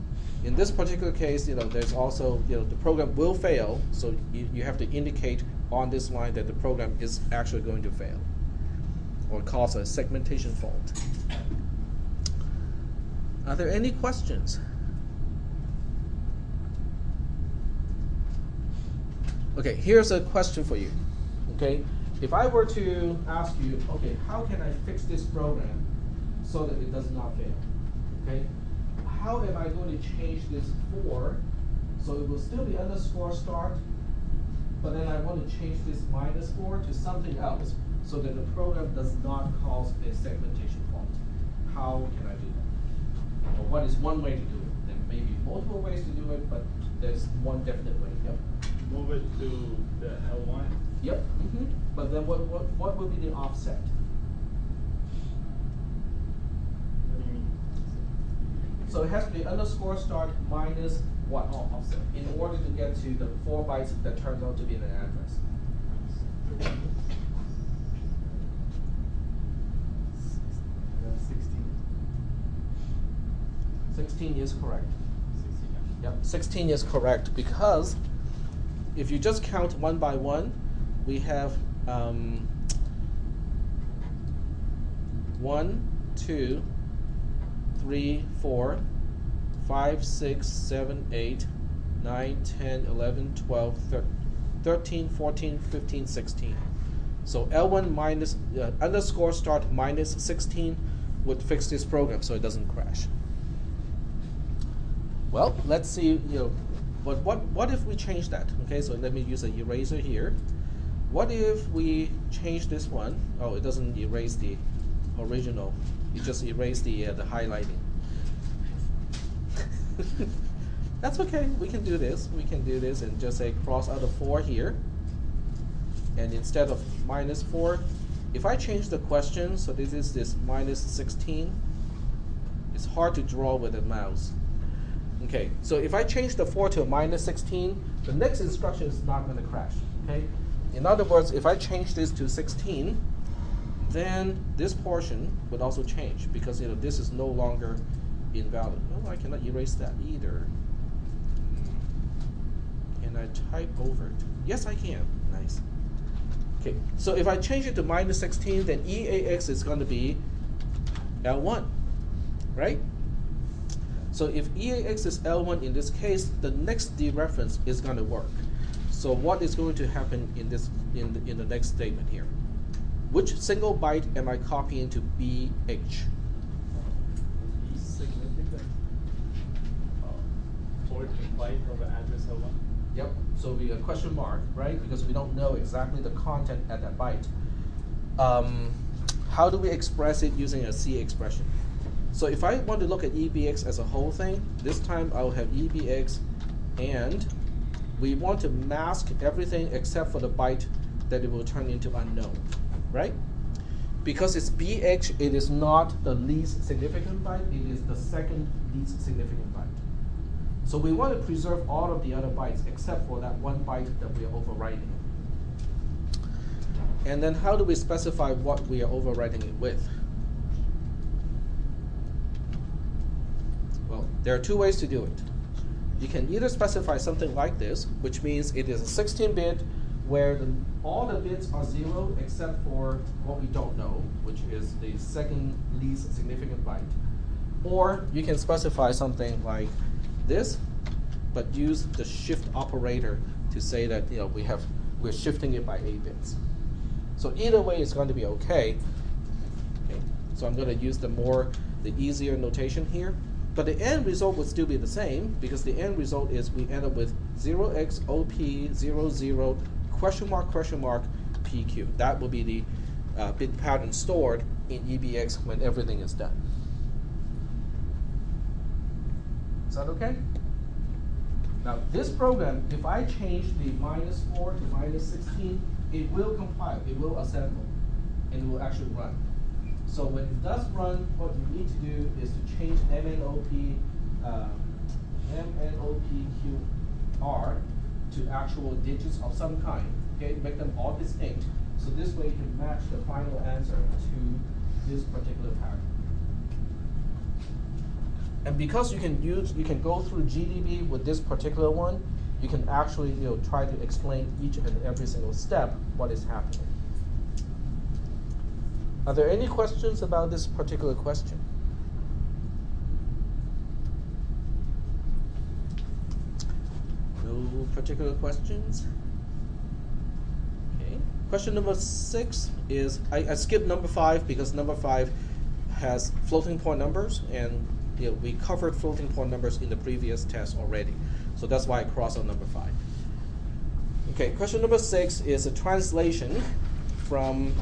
In this particular case, there's also, the program will fail, so you have to indicate on this line that the program is actually going to fail or cause a segmentation fault. Are there any questions? Okay, here's a question for you. Okay, if I were to ask you, okay, how can I fix this program so that it does not fail? Okay, how am I going to change this 4 so it will still be underscore start, but then I want to change this -4 to something else so that the program does not cause a segmentation fault? How can I do that? Or what is one way to do it? There may be multiple ways to do it, but there's one definite way. Yep. Move it to the L1. Yep. But then what would be the offset? What do you mean? So it has to be underscore start minus what offset in order to get to the 4 bytes that turns out to be an address. 16 is correct. 16. Yep, 16 is correct because if you just count one by one, we have 1, 2, 3, 4, 5, 6, 7, 8, 9, 10, 11, 12, 13, 14, 15, 16. So L1 minus underscore start minus 16 would fix this program so it doesn't crash. Well, let's see, what if we change that? Okay, so let me use an eraser here. What if we change this one? Oh, it doesn't erase the original. You just erase the highlighting. That's okay. We can do this. We can do this and just say cross out a 4 here. And instead of -4, if I change the question, so this is this -16. It's hard to draw with a mouse. Okay, so if I change the 4 to a -16, the next instruction is not going to crash. Okay. In other words, if I change this to 16, then this portion would also change because this is no longer invalid. No, I cannot erase that either. Can I type over it? Yes, I can. Nice. Okay, so if I change it to -16, then EAX is going to be L1, right? So if EAX is L1 in this case, the next dereference is going to work. So what is going to happen in the next statement here? Which single byte am I copying to BH? Significant. Fourth byte of the address L1. Yep. So we a question mark, right? Because we don't know exactly the content at that byte. How do we express it using a C expression? So if I want to look at EBX as a whole thing, this time I'll have EBX, and we want to mask everything except for the byte that it will turn into unknown, right? Because it's BH, it is not the least significant byte, it is the second least significant byte. So we want to preserve all of the other bytes except for that one byte that we are overwriting. And then how do we specify what we are overwriting it with? Well, there are two ways to do it. You can either specify something like this, which means it is a 16-bit where all the bits are 0 except for what we don't know, which is the second least significant byte. Or you can specify something like this, but use the shift operator to say that we're shifting it by 8 bits. So either way is going to be okay. So I'm going to use the easier notation here. But the end result would still be the same because the end result is we end up with 0xOP00 question mark PQ. That will be the bit pattern stored in EBX when everything is done. Is that okay? Now this program, if I change the -4 to -16, it will compile, it will assemble, and it will actually run. So when it does run, what you need to do is to change MNOPQR to actual digits of some kind. Okay, make them all distinct. So this way you can match the final answer to this particular pattern. And because you can go through GDB with this particular one, you can actually try to explain each and every single step what is happening. Are there any questions about this particular question? No particular questions? Okay. Question number 6 is, I skipped number 5 because number 5 has floating point numbers, and we covered floating point numbers in the previous test already. So that's why I crossed on number 5. Okay, question number 6 is a translation from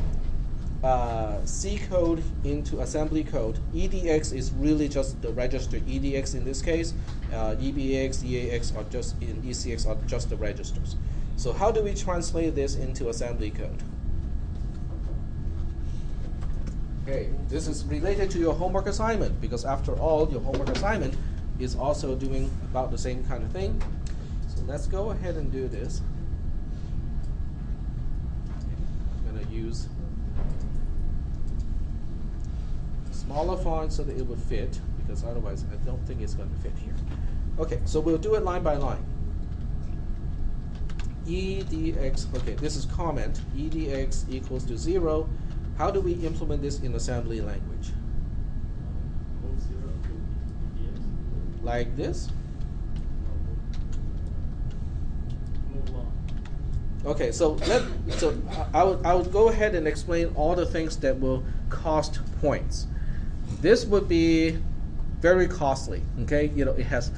C code into assembly code. EDX is really just the register EDX in this case. EBX, EAX are just in ECX are just the registers. So how do we translate this into assembly code? Okay, this is related to your homework assignment, because after all, your homework assignment is also doing about the same kind of thing. So let's go ahead and do this. I'm going to use smaller font so that it would fit, because otherwise I don't think it's going to fit here. Okay, so we'll do it line by line. EDX, okay, this is comment. EDX equals to 0. How do we implement this in assembly language? Move 0 to EDX. Like this? Move 1. Okay, so I would go ahead and explain all the things that will cost points. This would be very costly. Okay, it has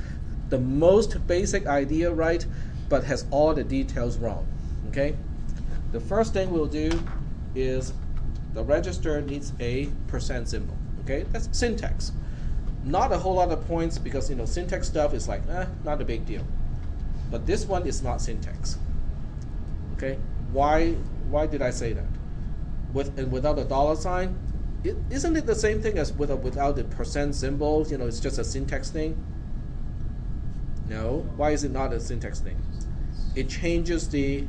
the most basic idea right, but has all the details wrong. Okay, the first thing we'll do is the register needs a % symbol. Okay, that's syntax. Not a whole lot of points because syntax stuff is like not a big deal. But this one is not syntax. Okay, why did I say that? With and without a dollar sign, isn't it the same thing as without the % symbol? It's just a syntax thing. No, why is it not a syntax thing? It changes the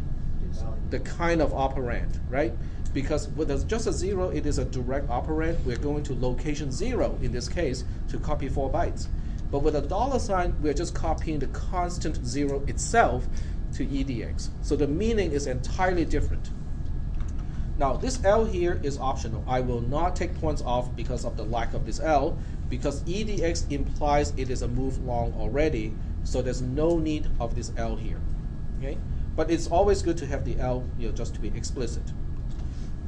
kind of operand, right? Because with just a 0, it is a direct operand. We're going to location 0 in this case to copy 4 bytes. But with a dollar sign, we're just copying the constant 0 itself to EDX. So the meaning is entirely different. Now this L here is optional. I will not take points off because of the lack of this L, because EDX implies it is a move long already, so there's no need of this L here. Okay? But it's always good to have the L, just to be explicit.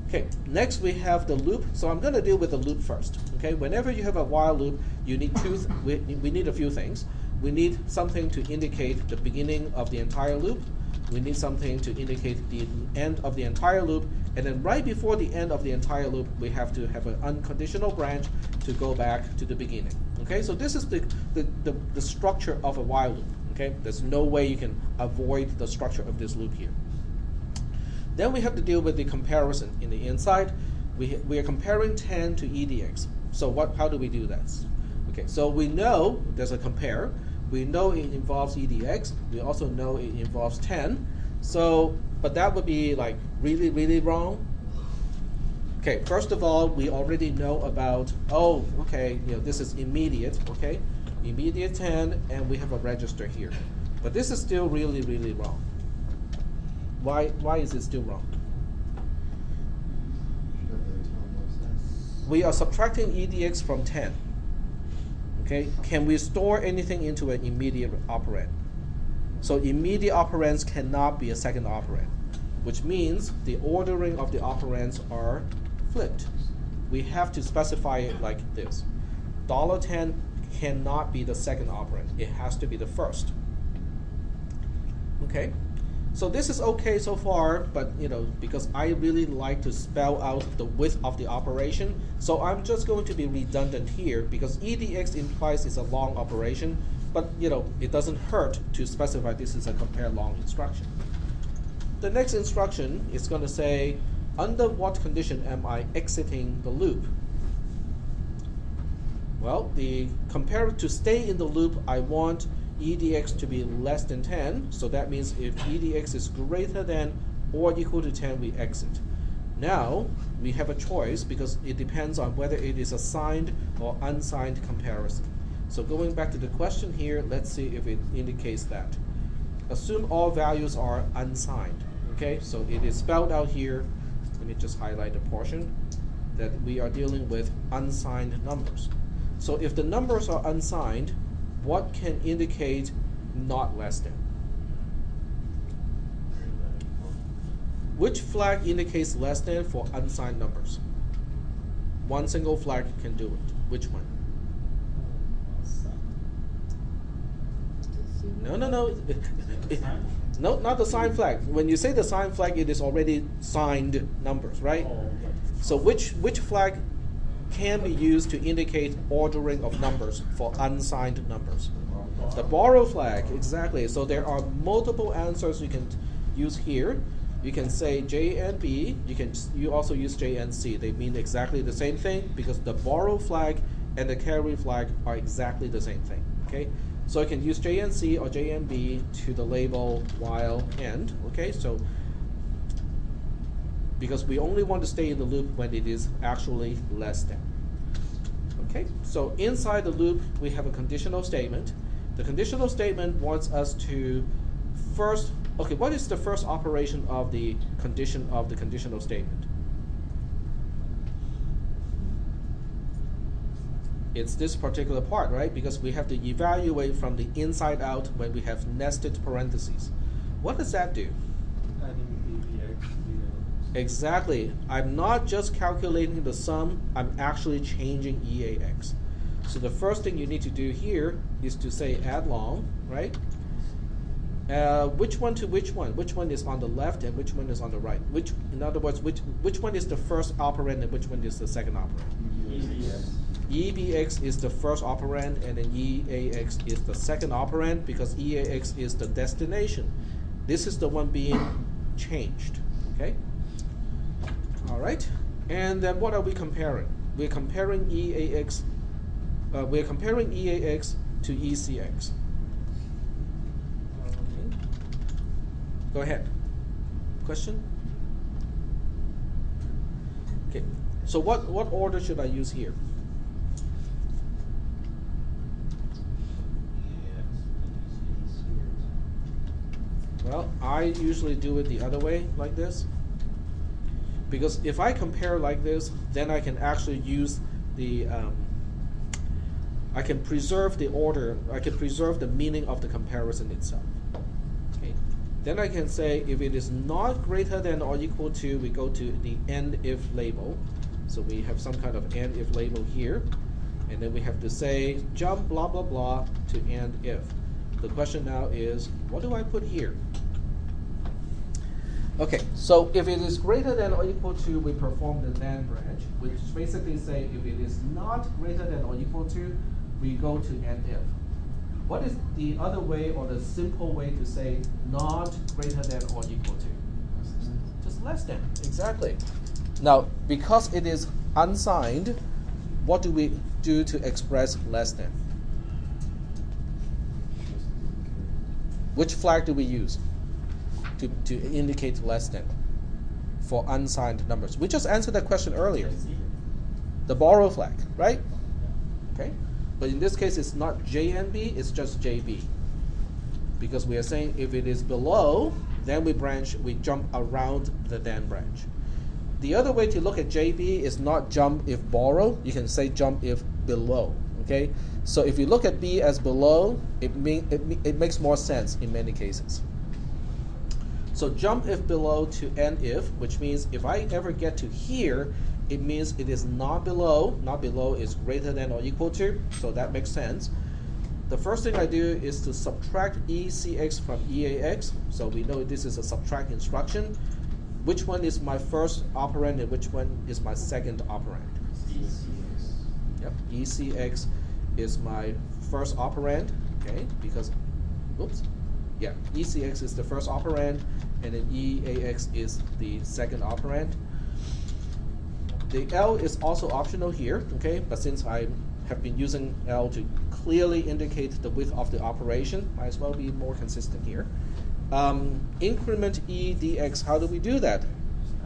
Okay, next we have the loop. So I'm going to deal with the loop first. Okay, whenever you have a while loop, you need we need a few things. We need something to indicate the beginning of the entire loop. We need something to indicate the end of the entire loop. And then right before the end of the entire loop, we have to have an unconditional branch to go back to the beginning. Okay, so this is the structure of a while loop. Okay, there's no way you can avoid the structure of this loop here. Then we have to deal with the comparison in the inside. We are comparing 10 to EDX. So how do we do that? Okay, so we know there's a compare. We know it involves EDX. We also know it involves 10. So, but that would be like really, really wrong. Okay, first of all, we already know about, this is immediate, okay? Immediate 10, and we have a register here. But this is still really, really wrong. Why is it still wrong? We are subtracting EDX from 10. Okay, can we store anything into an immediate operand? So immediate operands cannot be a second operand, which means the ordering of the operands are flipped. We have to specify it like this. $10 cannot be the second operand. It has to be the first. Okay, so this is okay so far, but because I really like to spell out the width of the operation, so I'm just going to be redundant here because EDX implies it's a long operation. but it doesn't hurt to specify this is a compare long instruction. The next instruction is going to say, under what condition am I exiting the loop? Well, the compare to stay in the loop, I want edx to be less than 10, so that means if edx is greater than or equal to 10, we exit. Now, we have a choice because it depends on whether it is a signed or unsigned comparison. So going back to the question here, let's see if it indicates that. Assume all values are unsigned. Okay, so it is spelled out here. Let me just highlight the portion that we are dealing with unsigned numbers. So if the numbers are unsigned, what can indicate not less than? Which flag indicates less than for unsigned numbers? One single flag can do it. Which one? No. No, not the sign flag. When you say the sign flag, it is already signed numbers, right? So which flag can be used to indicate ordering of numbers for unsigned numbers? The borrow flag, exactly. So there are multiple answers you can use here. You can say J and B. You also use J and C. They mean exactly the same thing because the borrow flag and the carry flag are exactly the same thing. Okay, so I can use J and C or J and B to the label while end. Okay, so because we only want to stay in the loop when it is actually less than. Okay, so inside the loop we have a conditional statement. The conditional statement wants us to first. Okay, what is the first operation of the condition of the conditional statement? It's this particular part, right? Because we have to evaluate from the inside out when we have nested parentheses. What does that do? Exactly. I'm not just calculating the sum, I'm actually changing EAX. So the first thing you need to do here is to say add long, right? Which one to which one? Which one is on the left and which one is on the right? In other words, which one is the first operand and which one is the second operand? EBX is the first operand and then EAX is the second operand because EAX is the destination. This is the one being changed. Okay? All right. And then what are we comparing? We're comparing EAX. We're comparing EAX to ECX. Go ahead. Question? Okay. So what order should I use here? Well, I usually do it the other way, like this. Because if I compare like this, then I can actually use the, I can preserve the order, I can preserve the meaning of the comparison itself. Okay. Then I can say if it is not greater than or equal to, we go to the end if label. So we have some kind of end if label here. And then we have to say jump blah blah blah to end if. The question now is, what do I put here? Okay, so if it is greater than or equal to, we perform the then branch, which basically say if it is not greater than or equal to, we go to end if. What is the other way or the simple way to say not greater than or equal to? Just less than, exactly. Now, because it is unsigned, what do we do to express less than? Which flag do we use to indicate less than for unsigned numbers? We just answered that question earlier. The borrow flag, right? Okay. But in this case, it's not JNB, it's just JB. Because we are saying if it is below, then we jump around the then branch. The other way to look at JB is not jump if borrow, you can say jump if below. Okay? So if you look at B as below, it makes more sense in many cases. So jump if below to end if, which means if I ever get to here, it means it is not below. Not below is greater than or equal to, so that makes sense. The first thing I do is to subtract ECX from EAX, so we know this is a subtract instruction. Which one is my first operand and which one is my second operand? ECX. Yep, ECX is my first operand, okay? Because, oops, yeah, ECX is the first operand, and then EAX is the second operand. The L is also optional here, okay? But since I have been using L to clearly indicate the width of the operation, might as well be more consistent here. Increment EDX, how do we do that?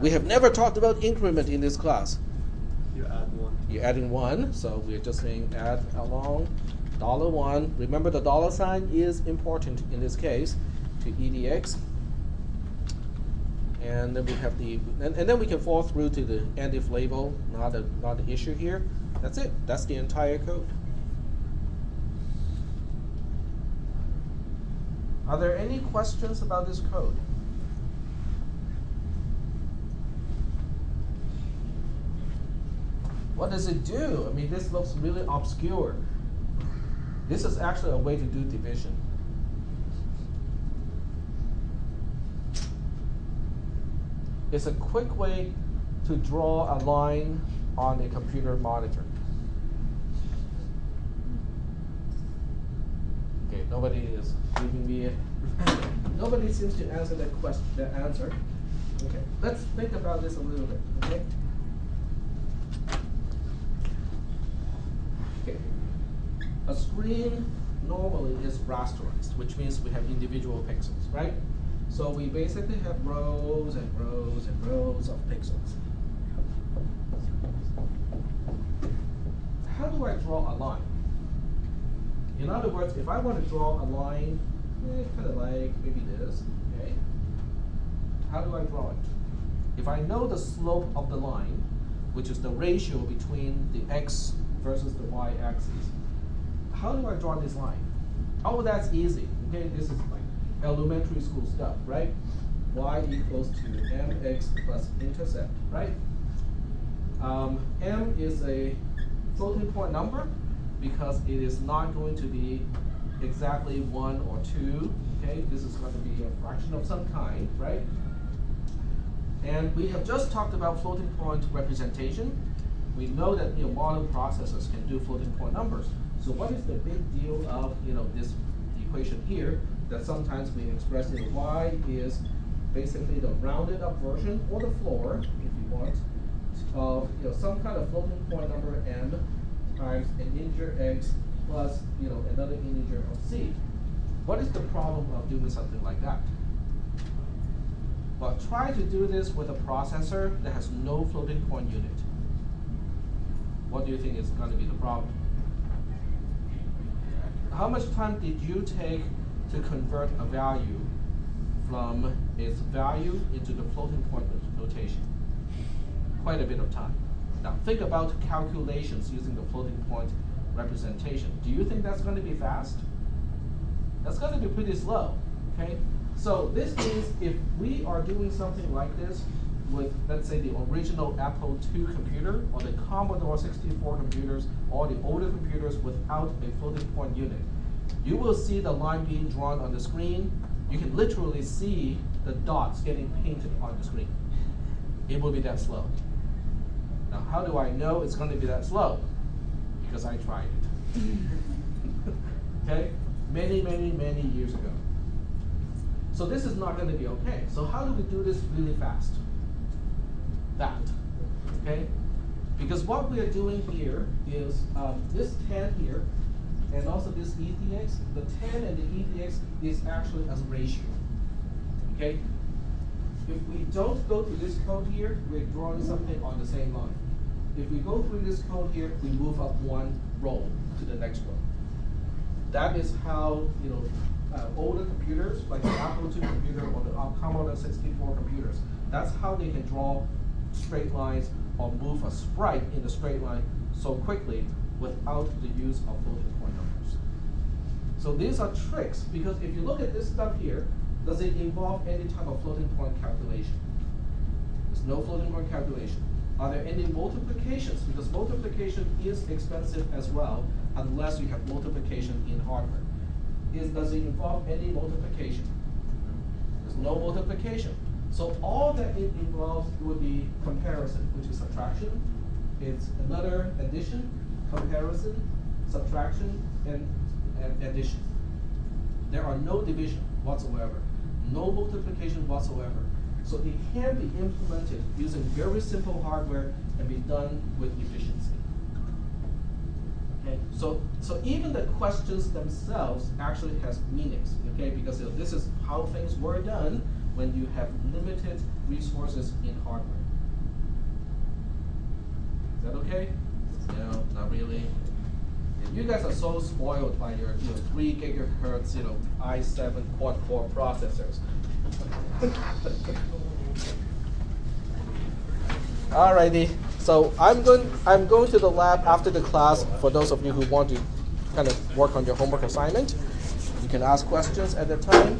We have never talked about increment in this class. You add 1. You're adding 1, so we're just saying add along $1. Remember the dollar sign is important in this case to EDX. And then we have and then we can fall through to the end if label, not an issue here. That's it. That's the entire code. Are there any questions about this code? What does it do? I mean, this looks really obscure. This is actually a way to do division. It's a quick way to draw a line on a computer monitor. Okay, nobody is giving me nobody seems to answer that question, that answer. Okay, let's think about this a little bit, okay? Okay. A screen normally is rasterized, which means we have individual pixels, right? So we basically have rows and rows and rows of pixels. How do I draw a line? In other words, if I want to draw a line, kind of like maybe this, okay? How do I draw it? If I know the slope of the line, which is the ratio between the x versus the y axis, how do I draw this line? Oh, that's easy, okay? This is like elementary school stuff, right? Y equals to mx plus intercept, right? M is a floating point number because it is not going to be exactly 1 or 2, okay? This is going to be a fraction of some kind, right? And we have just talked about floating point representation. We know that modern processors can do floating point numbers. So what is the big deal of this equation here that sometimes we express in y is basically the rounded up version or the floor, if you want, of some kind of floating point number m times an integer x plus another integer of c. What is the problem of doing something like that? Well, try to do this with a processor that has no floating point unit. What do you think is going to be the problem? How much time did you take to convert a value from its value into the floating point notation? Quite a bit of time. Now think about calculations using the floating point representation. Do you think that's going to be fast? That's going to be pretty slow, okay? So this means if we are doing something like this with, let's say, the original Apple II computer or the Commodore 64 computers or the older computers without a floating point unit, you will see the line being drawn on the screen. You can literally see the dots getting painted on the screen. It will be that slow. Now, how do I know it's going to be that slow? Because I tried it. Okay? Many, many, many years ago. So this is not going to be okay. So how do we do this really fast? That. Okay? Because what we are doing here is this 10 here, and also this EDX, the 10 and the EDX is actually a ratio. Okay? If we don't go through this code here, we're drawing something on the same line. If we go through this code here, we move up one row to the next row. That is how older computers, like the Apple II computer or the Commodore 64 computers, that's how they can draw straight lines or move a sprite in the straight line so quickly without the use of floating point numbers. So these are tricks, because if you look at this stuff here, does it involve any type of floating point calculation? There's no floating point calculation. Are there any multiplications? Because multiplication is expensive as well, unless you have multiplication in hardware. Does it involve any multiplication? There's no multiplication. So all that it involves would be comparison, which is subtraction. It's another addition, comparison, subtraction, and addition. There are no division whatsoever, no multiplication whatsoever. So it can be implemented using very simple hardware and be done with efficiency. Okay, so even the questions themselves actually has meanings, okay, because this is how things were done when you have limited resources in hardware. Is that okay? No, not really. You guys are so spoiled by your 3 gigahertz i7 quad-core processors. Alrighty, so I'm going to the lab after the class. For those of you who want to kind of work on your homework assignment, you can ask questions at that time.